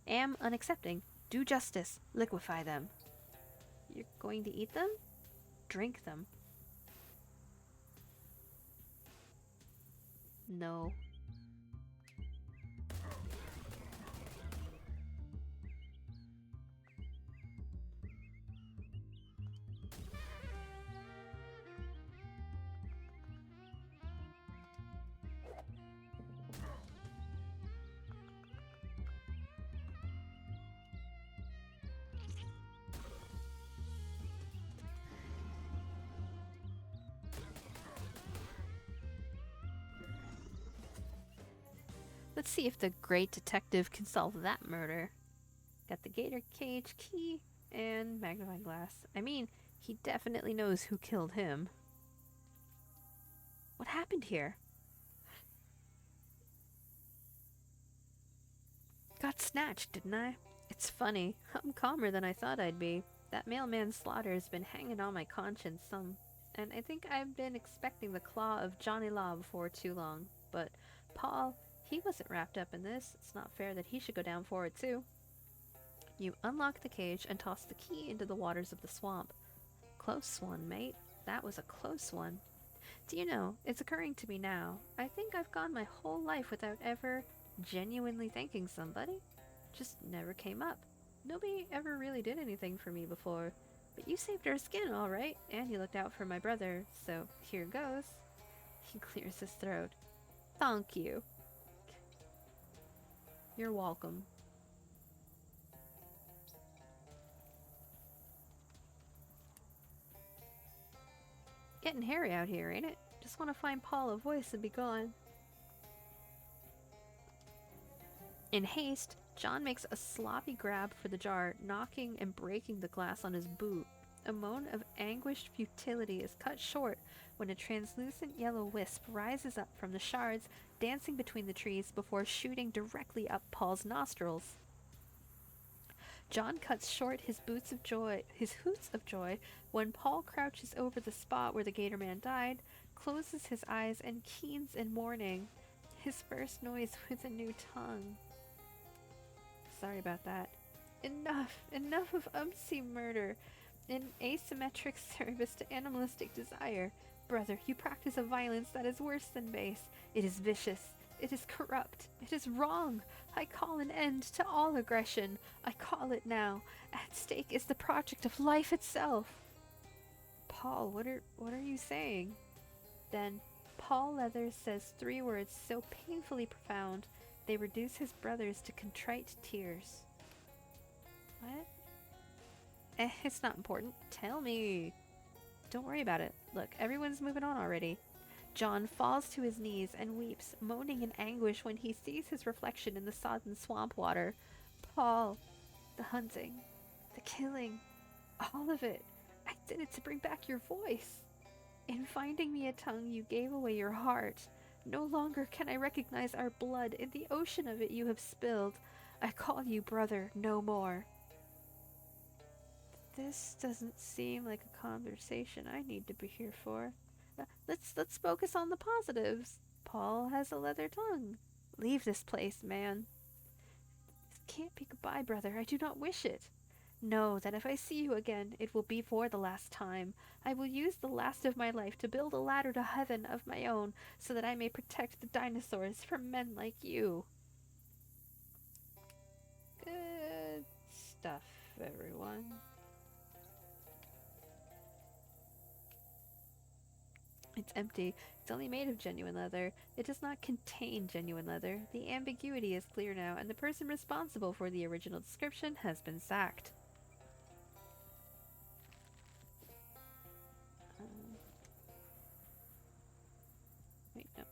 Am unaccepting. Do justice. Liquefy them. You're going to eat them? Drink them. No. Let's see if the great detective can solve that murder. Got the gator cage key and magnifying glass. I mean, he definitely knows who killed him. What happened here? Got snatched, didn't I? It's funny. I'm calmer than I thought I'd be. That mailman slaughter has been hanging on my conscience some, and I think I've been expecting the claw of Johnny Law before too long. But Paul, he wasn't wrapped up in this. It's not fair that he should go down for it too. You unlock the cage and toss the key into the waters of the swamp. Close one, mate. That was a close one. Do you know, it's occurring to me now, I think I've gone my whole life without ever genuinely thanking somebody. Just never came up. Nobody ever really did anything for me before. But you saved our skin, all right, and you looked out for my brother, so here goes. He clears his throat. Thank you. You're welcome. Getting hairy out here, ain't it? Just want to find Paul a voice and be gone. In haste, John makes a sloppy grab for the jar, knocking and breaking the glass on his boot. A moan of anguished futility is cut short when a translucent yellow wisp rises up from the shards, dancing between the trees before shooting directly up Paul's nostrils. John cuts short his hoots of joy, when Paul crouches over the spot where the gator man died, closes his eyes and keens in mourning. His first noise with a new tongue. Sorry about that. Enough of umpsy murder. In asymmetric service to animalistic desire. Brother, you practice a violence that is worse than base. It is vicious. It is corrupt. It is wrong. I call an end to all aggression. I call it now. At stake is the project of life itself. Paul, what are you saying? Then Paul Leathers says 3 words so painfully profound they reduce his brothers to contrite tears. What? It's not important. Tell me. Don't worry about it. Look, everyone's moving on already. John falls to his knees and weeps, moaning in anguish when he sees his reflection in the sodden swamp water. Paul, the hunting, the killing, all of it. I did it to bring back your voice. In finding me a tongue, you gave away your heart. No longer can I recognize our blood. In the ocean of it you have spilled. I call you brother no more. This doesn't seem like a conversation I need to be here for. Let's focus on the positives. Paul has a leather tongue. Leave this place, man. This can't be goodbye, brother. I do not wish it. Know that if I see you again, it will be for the last time. I will use the last of my life to build a ladder to heaven of my own, so that I may protect the dinosaurs from men like you. Good stuff, everyone. It's empty. It's only made of genuine leather. It does not contain genuine leather. The ambiguity is clear now, and the person responsible for the original description has been sacked. Wait, no.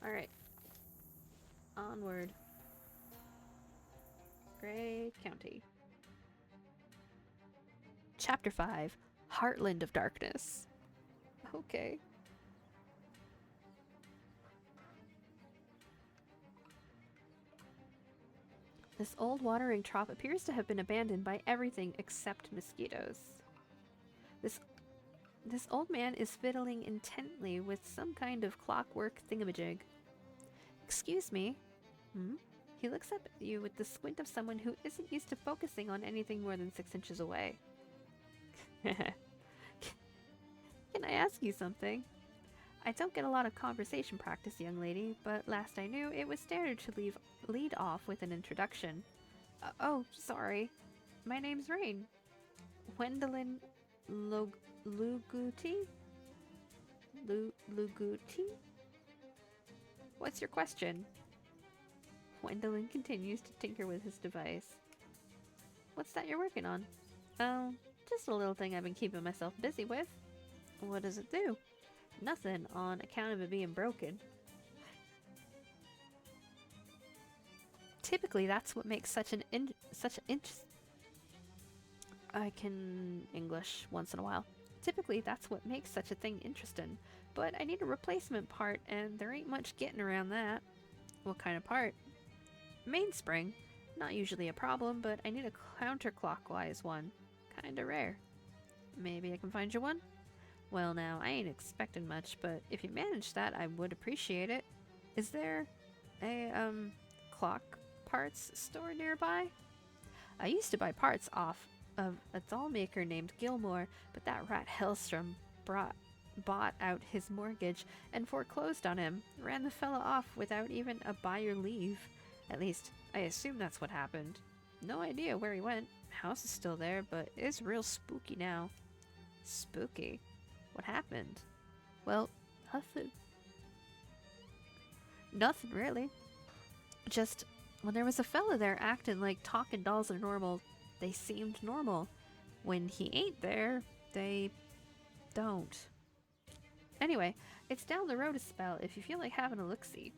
Alright. Onward. Gray County. Chapter 5. Heartland of Darkness. Okay. This old watering trough appears to have been abandoned by everything except mosquitoes. This this old man is fiddling intently with some kind of clockwork thingamajig. Excuse me? Hmm? He looks up at you with the squint of someone who isn't used to focusing on anything more than 6 inches away. Can I ask you something? I don't get a lot of conversation practice, young lady, but last I knew, it was standard to lead off with an introduction. Oh, sorry. My name's Raine. Gwendolyn Luguti? Luguti? What's your question? Gwendolyn continues to tinker with his device. What's that you're working on? Oh, just a little thing I've been keeping myself busy with. What does it do? Nothing, on account of it being broken. Typically, that's what makes such an I can English once in a while. Typically, that's what makes such a thing interesting. But I need a replacement part, and there ain't much getting around that. What kind of part? Mainspring. Not usually a problem, but I need a counterclockwise one. Kinda rare. Maybe I can find you one? Well now, I ain't expecting much, but if you manage that, I would appreciate it. Is there a, clock parts store nearby? I used to buy parts off of a doll maker named Gilmore, but that rat Hellstrom bought out his mortgage and foreclosed on him, ran the fella off without even a buyer leave. At least, I assume that's what happened. No idea where he went. House is still there, but it's real spooky now. Spooky? What happened? Well, nothing. Nothing really. Just, when there was a fella there acting like talking dolls are normal, they seemed normal. When he ain't there, they don't. Anyway, it's down the road a spell if you feel like having a look-see.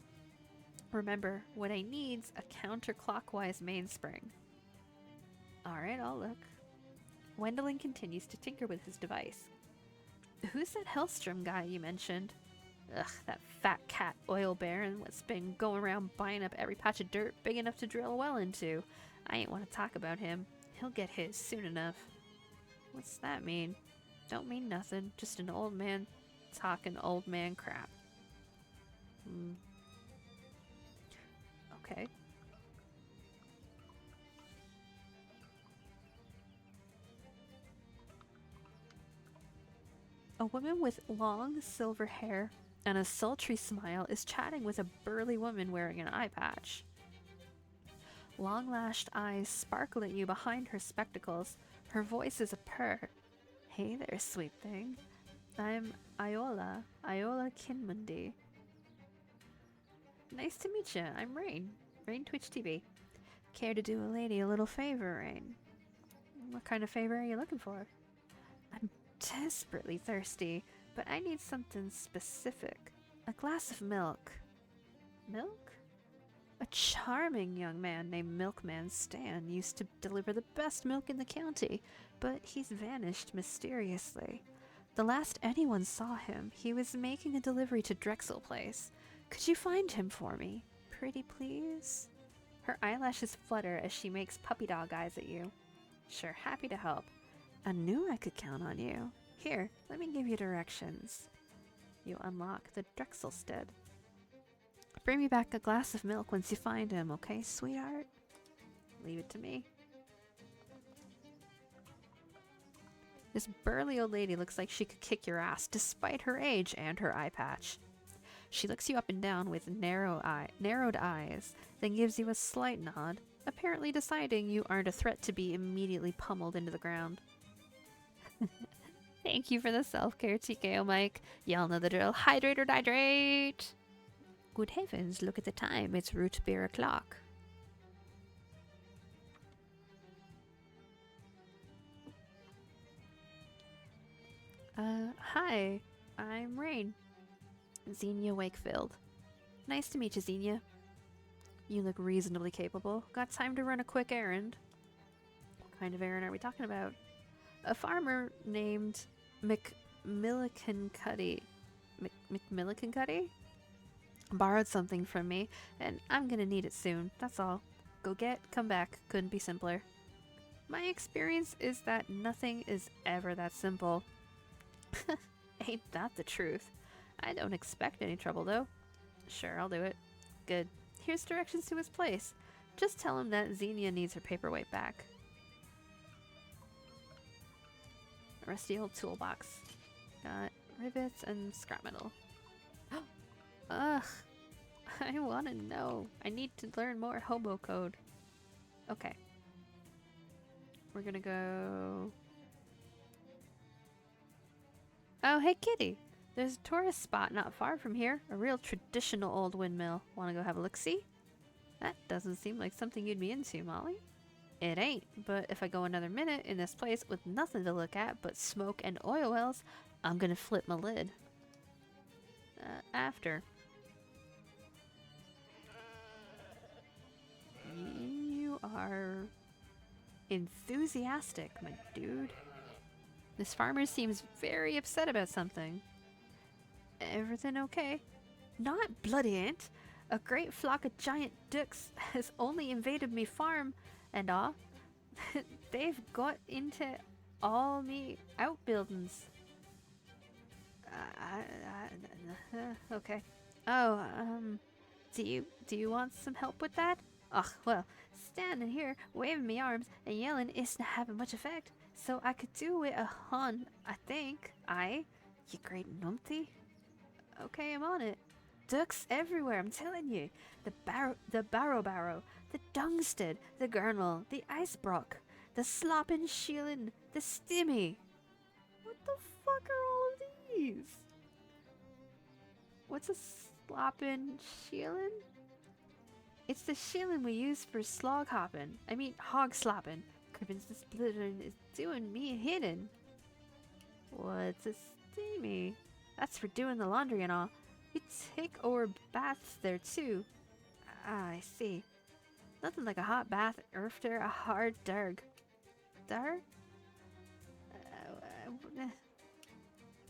Remember, what I need's a counterclockwise mainspring. Alright, I'll look. Gwendolyn continues to tinker with his device. Who's that Hellstrom guy you mentioned? Ugh, that fat cat oil baron what's been going around buying up every patch of dirt big enough to drill a well into. I ain't want to talk about him. He'll get his soon enough. What's that mean? Don't mean nothing, just an old man talking old man crap. Okay. A woman with long silver hair and a sultry smile is chatting with a burly woman wearing an eye patch. Long-lashed eyes sparkle at you behind her spectacles. Her voice is a purr. Hey there, sweet thing. I'm Iola Kinmundi. Nice to meet you. I'm Raine. Raine Twitch TV. Care to do a lady a little favor, Raine? What kind of favor are you looking for? I'm desperately thirsty, but I need something specific. A glass of milk. Milk? A charming young man named Milkman Stan used to deliver the best milk in the county, but he's vanished mysteriously. The last anyone saw him, he was making a delivery to Drexel Place. Could you find him for me? Pretty please? Her eyelashes flutter as she makes puppy dog eyes at you. Sure, happy to help. I knew I could count on you. Here, let me give you directions. You unlock the Drexel Stead. Bring me back a glass of milk once you find him, okay, sweetheart? Leave it to me. This burly old lady looks like she could kick your ass despite her age and her eye patch. She looks you up and down with narrowed eyes, then gives you a slight nod, apparently deciding you aren't a threat to be immediately pummeled into the ground. Thank you for the self-care, TKO Mike. Y'all know the drill. Hydrate or dihydrate! Good heavens, look at the time. It's root beer o'clock. Hi. I'm Raine. Xenia Wakefield. Nice to meet you, Xenia. You look reasonably capable. Got time to run a quick errand? What kind of errand are we talking about? A farmer named McMillican-Cuddy borrowed something from me, and I'm gonna need it soon. That's all. go get, come back. Couldn't be simpler. My experience is that nothing is ever that simple. Ain't that the truth? I don't expect any trouble, though. Sure, I'll do it. Good. Here's directions to his place. Just tell him that Xenia needs her paperweight back. A rusty old toolbox. Got rivets and scrap metal. Ugh. I want to know. I need to learn more hobo code. Okay. We're gonna go... Oh, hey kitty. There's a tourist spot not far from here. A real traditional old windmill. Wanna go have a look-see? That doesn't seem like something you'd be into, Molly. It ain't, but if I go another minute in this place with nothing to look at but smoke and oil wells, I'm gonna flip my lid. After. You are enthusiastic, my dude. This farmer seems very upset about something. Everything okay? Not bloody ain't. A great flock of giant ducks has only invaded me farm and all. They've got into all me outbuildings. Okay. Oh, do you want some help with that? Ugh, well, standing here, waving me arms and yelling isn't having much effect, so I could do it a hun, I think. You great numpty. Okay, I'm on it. Ducks everywhere, I'm telling you. The barrow, the dungstead, the gurnal, the icebrook, the sloppin' shillin', the stimmy. What the fuck are all of these? What's a sloppin' shillin'? It's the shillin' we use for slog hopping. I mean hog slopping. Cribbins the splitterin' is doing me hidden. What's a steamy? That's for doing the laundry and all. You take over baths there too. Ah, I see. Nothing like a hot bath after a hard darg. Darg?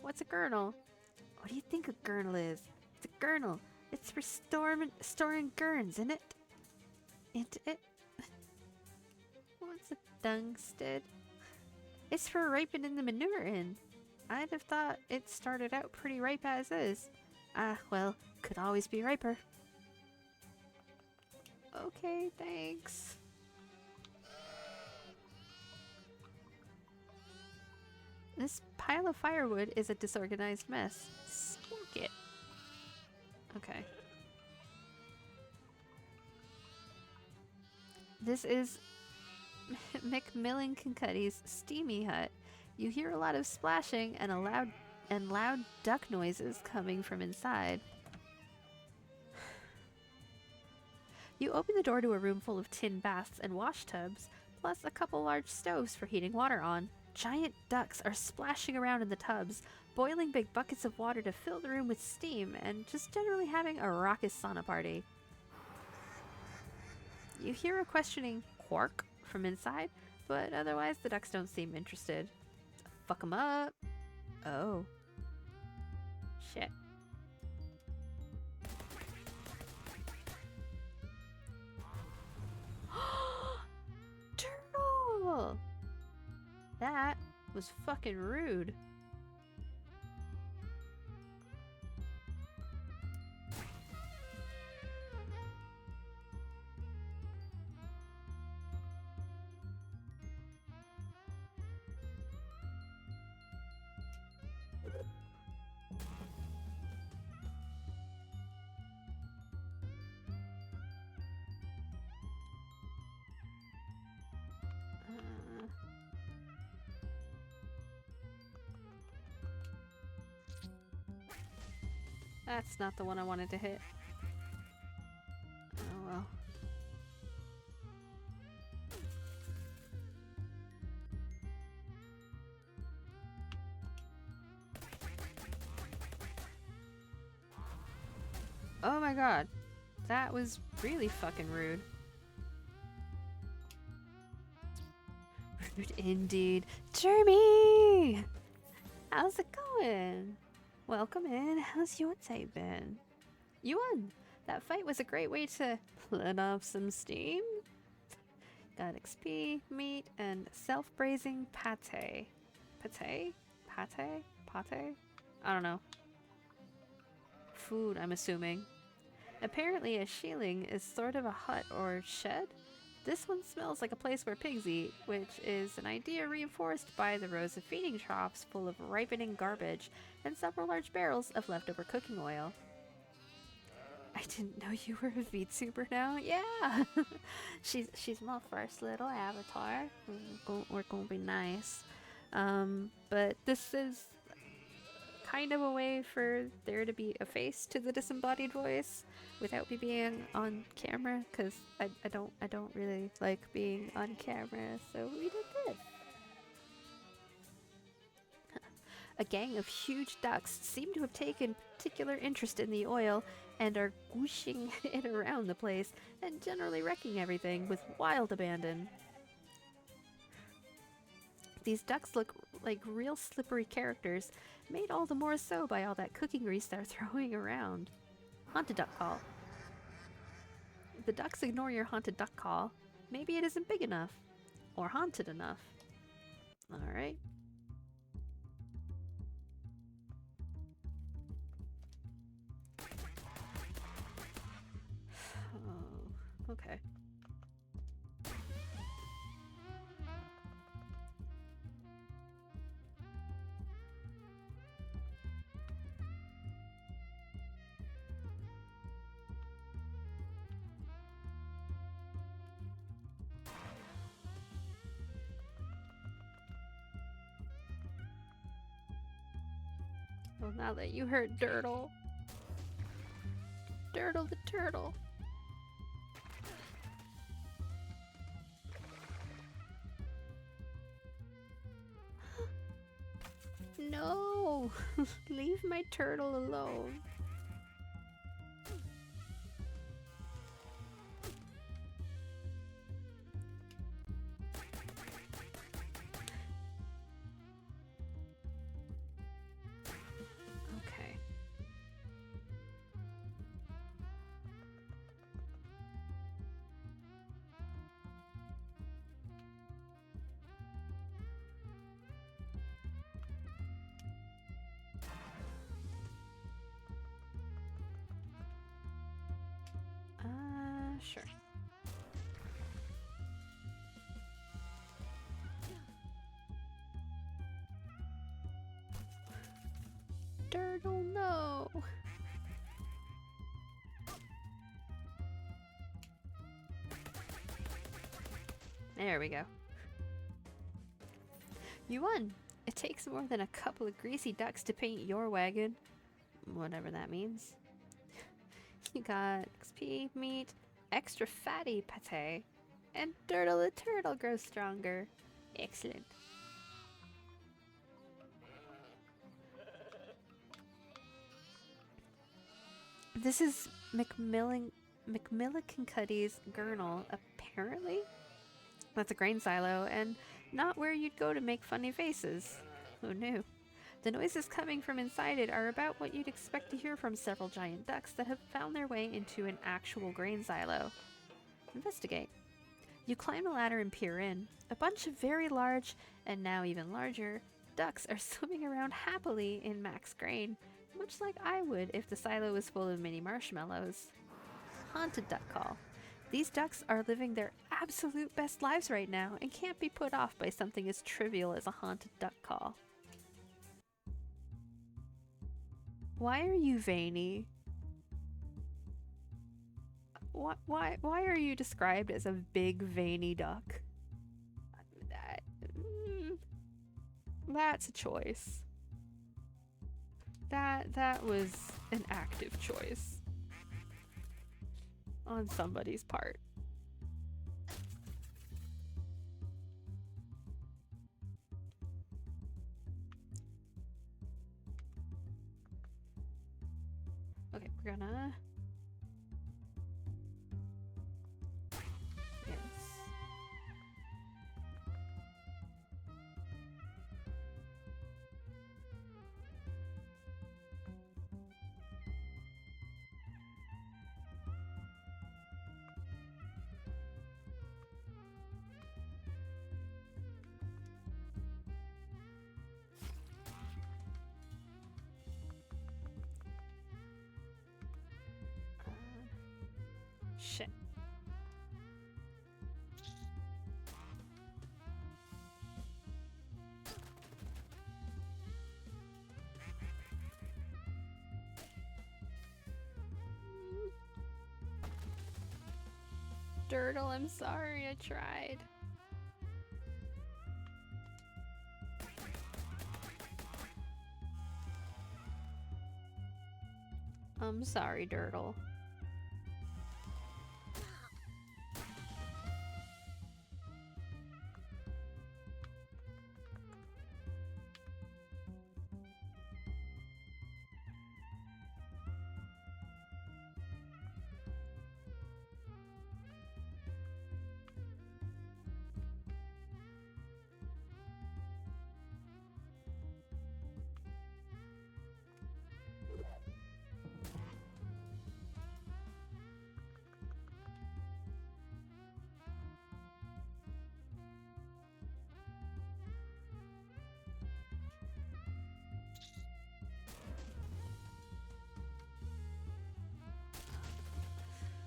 What's a gurnal? What do you think a gurnal is? It's a gurnal. It's for storing gurns, isn't it? Ain't it? What's a dungstead? It's for ripening the manure in. I'd have thought it started out pretty ripe as is. Well, could always be riper. Okay, thanks. This pile of firewood is a disorganized mess. Stalk it. Okay. This is McMillan-Kincutty's steamy hut. You hear a lot of splashing and loud duck noises coming from inside. You open the door to a room full of tin baths and wash tubs, plus a couple large stoves for heating water on. Giant ducks are splashing around in the tubs, boiling big buckets of water to fill the room with steam, and just generally having a raucous sauna party. You hear a questioning quark from inside, but otherwise the ducks don't seem interested. Fuck 'em up. Oh. Shit. Turtle! That was fucking rude. That's not the one I wanted to hit. Oh well. Oh my god. That was really fucking rude. Rude indeed. Jeremy! How's it going? Welcome in. How's your day been? You won! That fight was a great way to let off some steam. Got XP, meat, and self-braising pate. Pate? Pate? Pate? I don't know. Food, I'm assuming. Apparently a shieling is sort of a hut or shed. This one smells like a place where pigs eat, which is an idea reinforced by the rows of feeding troughs full of ripening garbage and several large barrels of leftover cooking oil. I didn't know you were a VTuber now. Yeah, she's my first little avatar. We're gonna be nice. But this is kind of a way for there to be a face to the disembodied voice without me being on camera, because I don't really like being on camera, so we did this. A gang of huge ducks seem to have taken particular interest in the oil and are whooshing it around the place and generally wrecking everything with wild abandon. These ducks look like real slippery characters, made all the more so by all that cooking grease they're throwing around. Haunted duck call. The ducks ignore your haunted duck call. Maybe it isn't big enough. Or haunted enough. Alright. Oh, okay. Well, now that you heard Dirtle. Dirtle the turtle. No! Leave my turtle alone. Okay. Sure. Turtle, no! There we go. You won! It takes more than a couple of greasy ducks to paint your wagon. Whatever that means. You got XP, meat, extra fatty pate, and Turtle the turtle grows stronger. Excellent. This is McMillicuddy's Gurnal, apparently? That's a grain silo, and not where you'd go to make funny faces. Who knew? The noises coming from inside it are about what you'd expect to hear from several giant ducks that have found their way into an actual grain silo. Investigate. You climb a ladder and peer in. A bunch of very large, and now even larger, ducks are swimming around happily in max grain, much like I would if the silo was full of mini marshmallows. Haunted duck call. These ducks are living their absolute best lives right now and can't be put off by something as trivial as a haunted duck call. Why are you veiny? Why are you described as a big veiny duck? That's a choice. That was an active choice on somebody's part. Okay, we're gonna... Yes. Shit. Dirtle, I'm sorry, I tried. I'm sorry, Dirtle.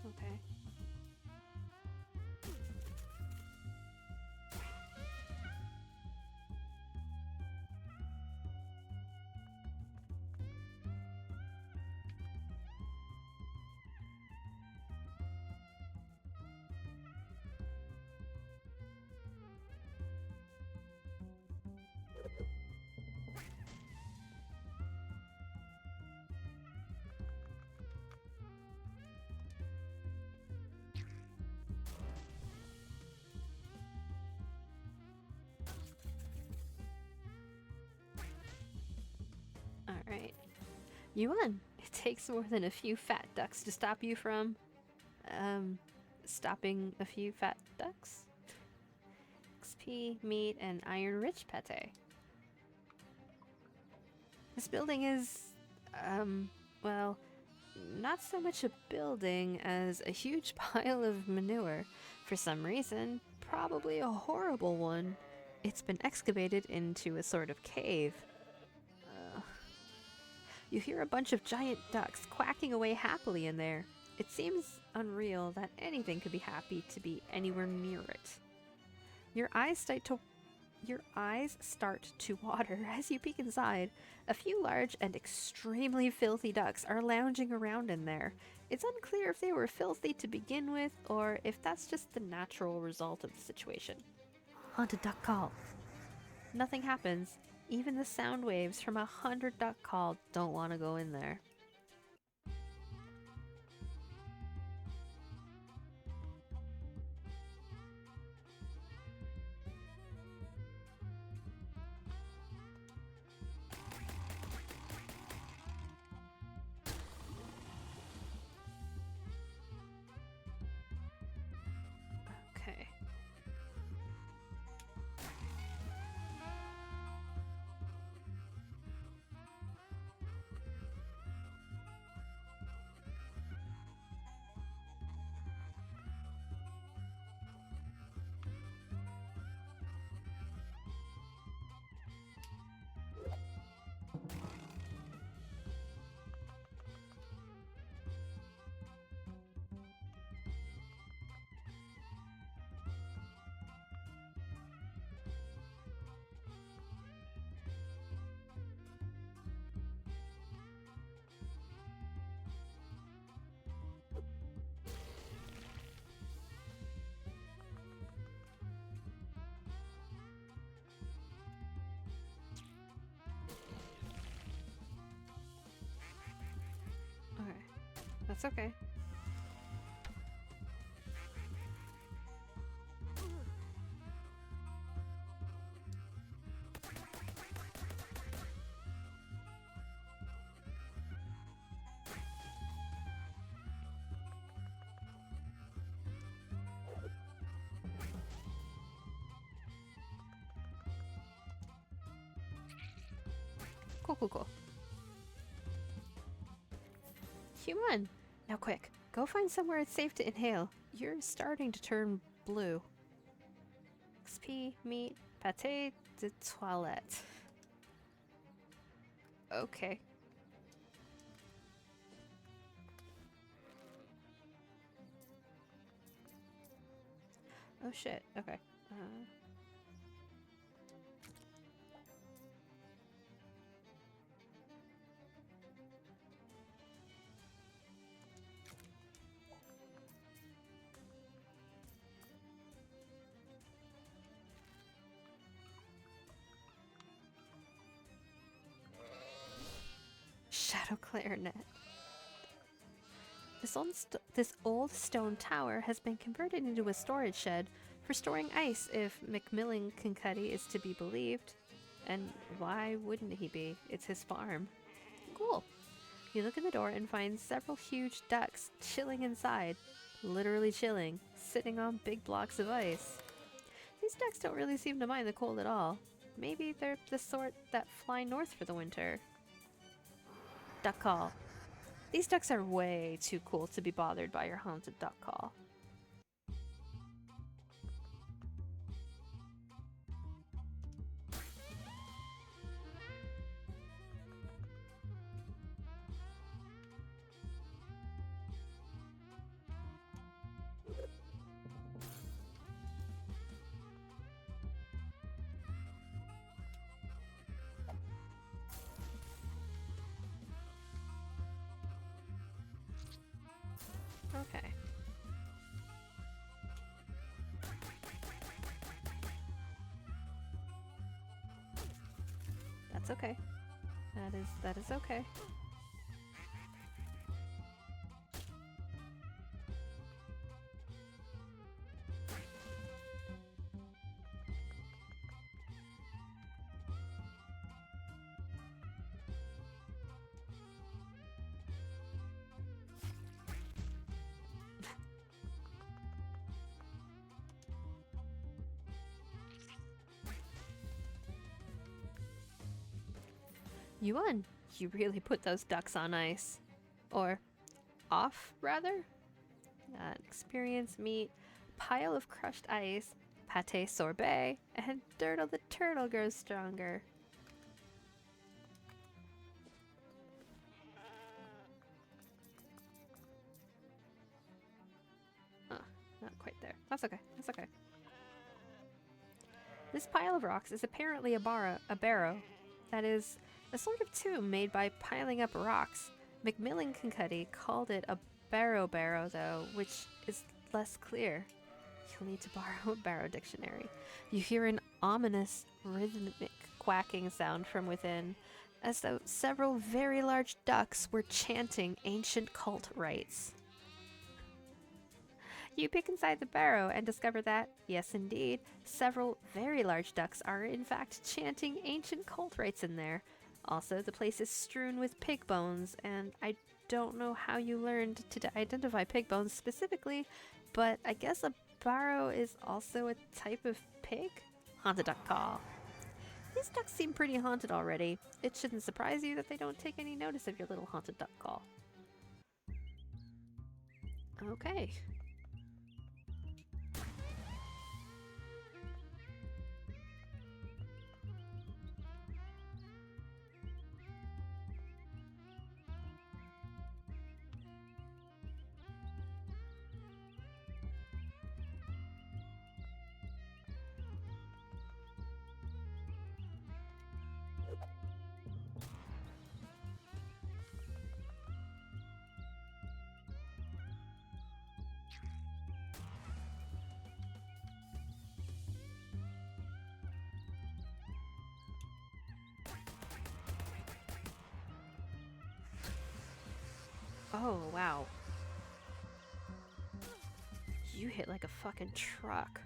Okay. Alright. You won! It takes more than a few fat ducks to stop you from, stopping a few fat ducks? XP, meat, and iron-rich pate. This building is, well, not so much a building as a huge pile of manure. For some reason, probably a horrible one. It's been excavated into a sort of cave. You hear a bunch of giant ducks quacking away happily in there. It seems unreal that anything could be happy to be anywhere near it. Your eyes start to water as you peek inside. A few large and extremely filthy ducks are lounging around in there. It's unclear if they were filthy to begin with, or if that's just the natural result of the situation. Haunted duck call. Nothing happens. Even the sound waves from 100 duck call don't want to go in there. Okay. Okay. That's okay. Cool, cool, cool. Human! Now quick, go find somewhere it's safe to inhale. You're starting to turn blue. XP, meat, pâté de toilette. Okay. Oh shit, okay. Shadow clarinet. This old stone tower has been converted into a storage shed for storing ice if Macmillan Kincuddy is to be believed. And why wouldn't he be? It's his farm. Cool. You look in the door and find several huge ducks chilling inside. Literally chilling, sitting on big blocks of ice. These ducks don't really seem to mind the cold at all. Maybe they're the sort that fly north for the winter. Duck call. These ducks are way too cool to be bothered by your haunted duck call. Okay. That's okay. That is okay. You won. You really put those ducks on ice. Or off, rather? Experience meat, pile of crushed ice, pate sorbet, and Dirtle the turtle grows stronger. Not quite there. That's okay. That's okay. This pile of rocks is apparently a barrow. That is, a sort of tomb made by piling up rocks. Macmillan Kincuddy called it a barrow, though, which is less clear. You'll need to borrow a barrow dictionary. You hear an ominous, rhythmic quacking sound from within, as though several very large ducks were chanting ancient cult rites. You peek inside the barrow and discover that, yes indeed, several very large ducks are in fact chanting ancient cult rites in there. Also, the place is strewn with pig bones, and I don't know how you learned to identify pig bones specifically, but I guess a barrow is also a type of pig? Haunted duck call. These ducks seem pretty haunted already. It shouldn't surprise you that they don't take any notice of your little haunted duck call. Okay. Oh, wow. You hit like a fucking truck.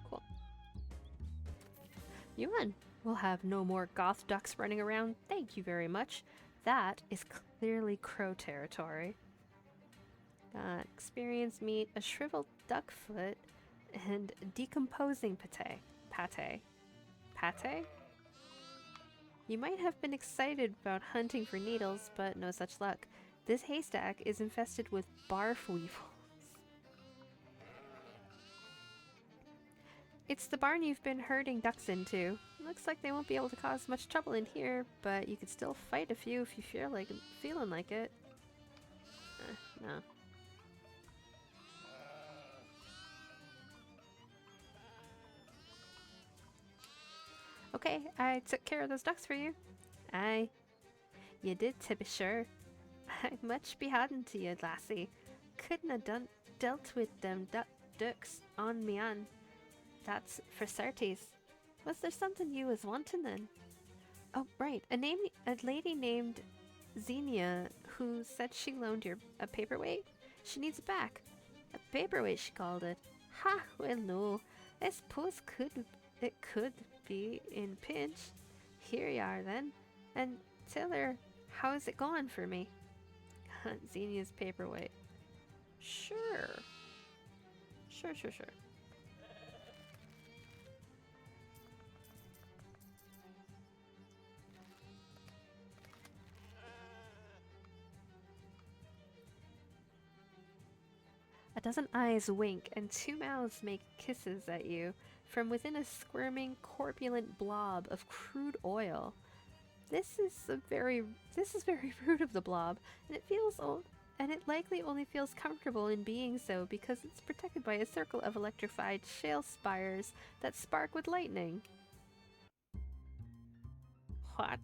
Cool. You won. We'll have no more goth ducks running around, thank you very much. That is clearly crow territory. Got experienced meat, a shriveled duck foot, and decomposing pate. Pate? Pate? You might have been excited about hunting for needles, but no such luck. This haystack is infested with barf weevils. It's the barn you've been herding ducks into. Looks like they won't be able to cause much trouble in here, but you could still fight a few if you feeling like it. No. Okay, I took care of those ducks for you. Aye, you did, to be sure. I'm much beholden to you, lassie. Couldn't have dealt with them ducks on me own. That's for certies. Was there something you was wanting then? Oh, right. A lady named Xenia who said she loaned you a paperweight. She needs it back. A paperweight, she called it. Ha! Well, no. I suppose it could be in pinch. Here you are then. And tell her, how's it going for me? Xenia's paperweight. Sure. Sure. A dozen eyes wink and two mouths make kisses at you from within a squirming, corpulent blob of crude oil. This is very rude of the blob, and it likely only feels comfortable in being so because it's protected by a circle of electrified shale spires that spark with lightning. What?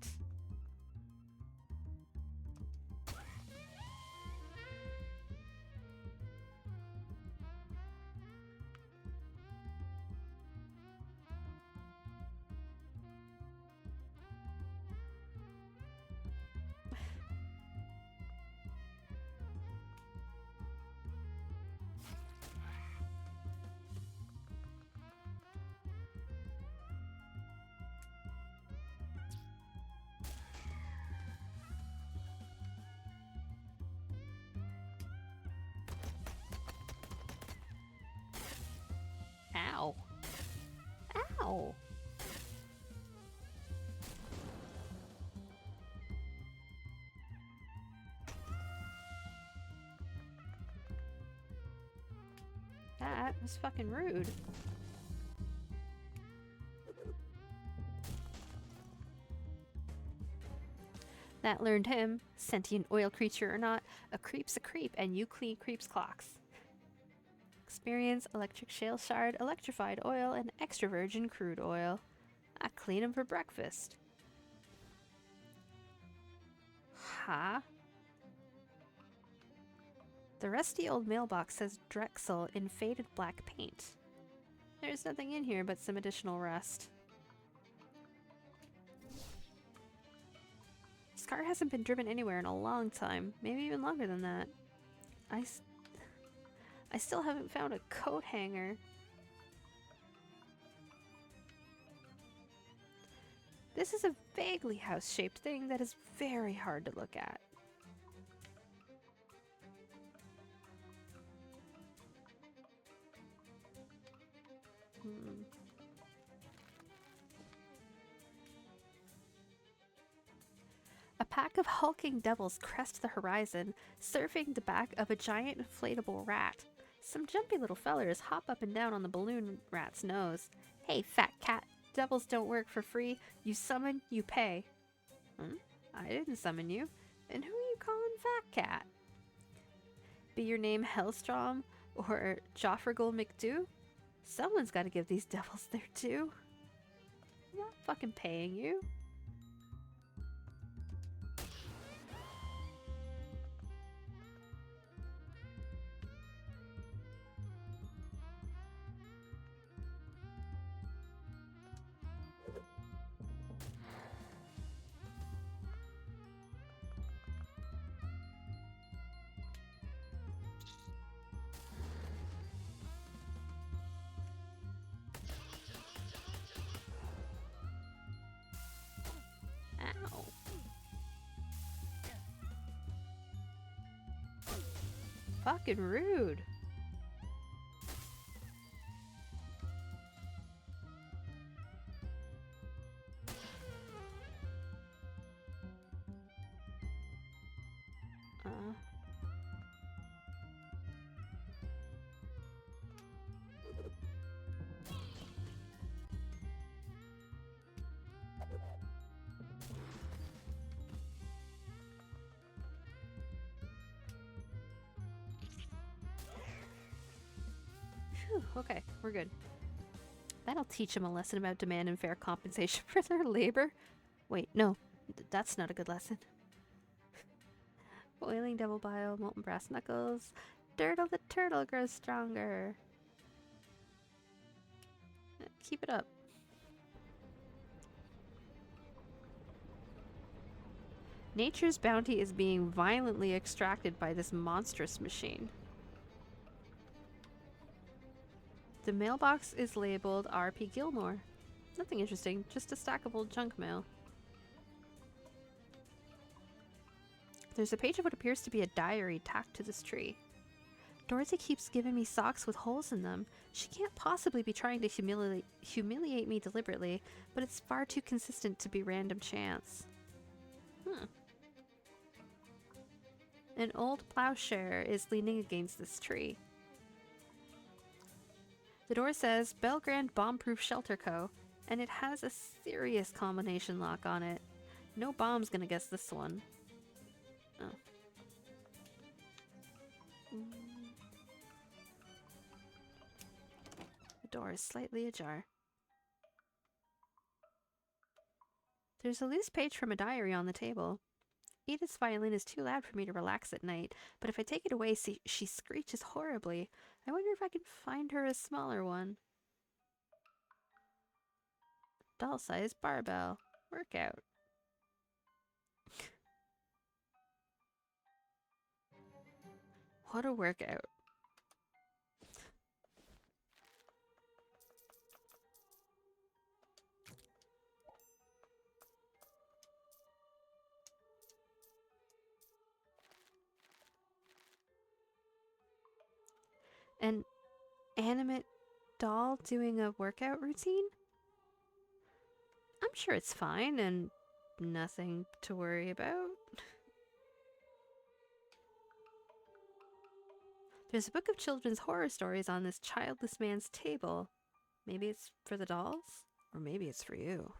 Ow. Ow. That was fucking rude. That learned him, sentient oil creature or not, a creep's a creep and you clean creep's clocks. Experience electric shale shard, electrified oil, and extra virgin crude oil. I clean 'em for breakfast. Huh? The rusty old mailbox says Drexel in faded black paint. There's nothing in here but some additional rust. This car hasn't been driven anywhere in a long time, maybe even longer than that. I still haven't found a coat hanger. This is a vaguely house-shaped thing that is very hard to look at. A pack of hulking devils crest the horizon, surfing the back of a giant inflatable rat. Some jumpy little fellers hop up and down on the balloon rat's nose. Hey, fat cat, devils don't work for free. You summon, you pay. I didn't summon you. And who are you calling fat cat? Be your name Hellstrom or Joffrey McDo? Someone's got to give these devils their due. I'm not fucking paying you. fucking rude. Whew, okay, we're good. That'll teach them a lesson about demand and fair compensation for their labor. Wait, no, that's not a good lesson. Boiling devil bile, molten brass knuckles. Dirtle the turtle grows stronger. Keep it up. Nature's bounty is being violently extracted by this monstrous machine. The mailbox is labeled R.P. Gilmore. Nothing interesting, just a stack of old junk mail. There's a page of what appears to be a diary tacked to this tree. Dorothy keeps giving me socks with holes in them. She can't possibly be trying to humiliate me deliberately, but it's far too consistent to be random chance. An old plowshare is leaning against this tree. The door says Belgrand Bombproof Shelter Co., and it has a serious combination lock on it. No bomb's gonna guess this one. Oh. The door is slightly ajar. There's a loose page from a diary on the table. Edith's violin is too loud for me to relax at night, but if I take it away, she screeches horribly. I wonder if I can find her a smaller one. Doll-size barbell. Workout. What a workout. An animate doll doing a workout routine? I'm sure it's fine and nothing to worry about. There's a book of children's horror stories on this childless man's table. Maybe it's for the dolls? Or maybe it's for you.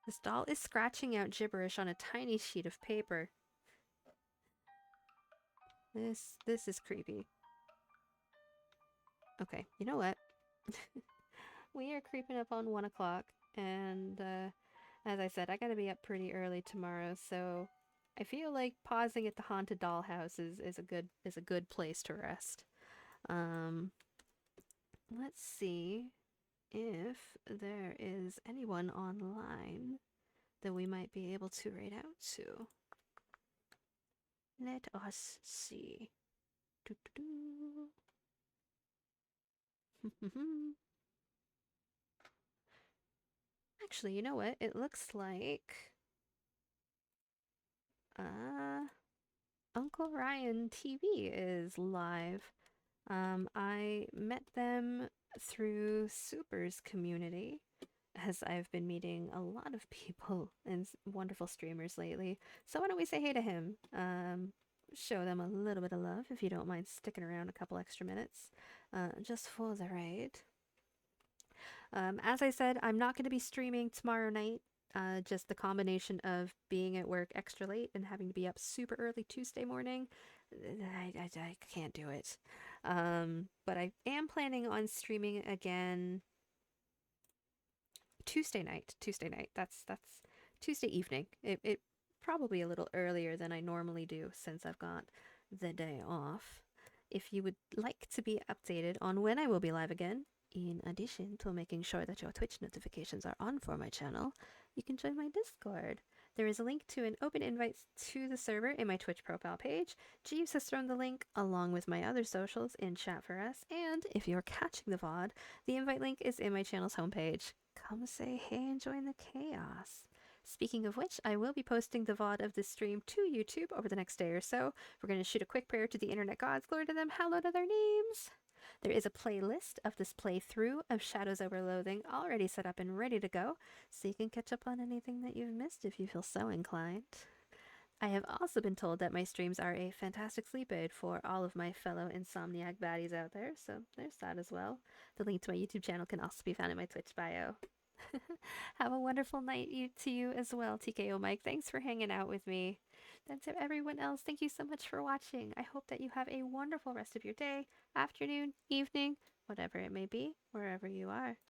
This doll is scratching out gibberish on a tiny sheet of paper. This is creepy. Okay, you know what? We are creeping up on 1 o'clock, and as I said, I gotta be up pretty early tomorrow, so I feel like pausing at the haunted dollhouse is a good place to rest. Let's see if there is anyone online that we might be able to raid out to. Let us see. Actually, you know what? It looks like Uncle Ryan TV is live. I met them through Super's community, as I've been meeting a lot of people and wonderful streamers lately. So why don't we say hey to him? Show them a little bit of love if you don't mind sticking around a couple extra minutes, just for the raid. As I said, I'm not going to be streaming tomorrow night. Just the combination of being at work extra late and having to be up super early Tuesday morning, I can't do it. But I am planning on streaming again Tuesday night. That's Tuesday evening. It probably a little earlier than I normally do since I've got the day off. If you would like to be updated on when I will be live again, in addition to making sure that your Twitch notifications are on for my channel, you can join my Discord. There is a link to an open invite to the server in my Twitch profile page. Jeeves has thrown the link along with my other socials in chat for us, and if you're catching the VOD, the invite link is in my channel's homepage. Come say hey and join the chaos. Speaking of which, I will be posting the VOD of this stream to YouTube over the next day or so. We're going to shoot a quick prayer to the internet gods, glory to them, hallowed are their names. There is a playlist of this playthrough of Shadows Over Loathing already set up and ready to go, so you can catch up on anything that you've missed if you feel so inclined. I have also been told that my streams are a fantastic sleep aid for all of my fellow insomniac baddies out there, so there's that as well. The link to my YouTube channel can also be found in my Twitch bio. Have a wonderful night to you as well, TKO Mike. Thanks for hanging out with me. And to everyone else, thank you so much for watching. I hope that you have a wonderful rest of your day, afternoon, evening, whatever it may be, wherever you are.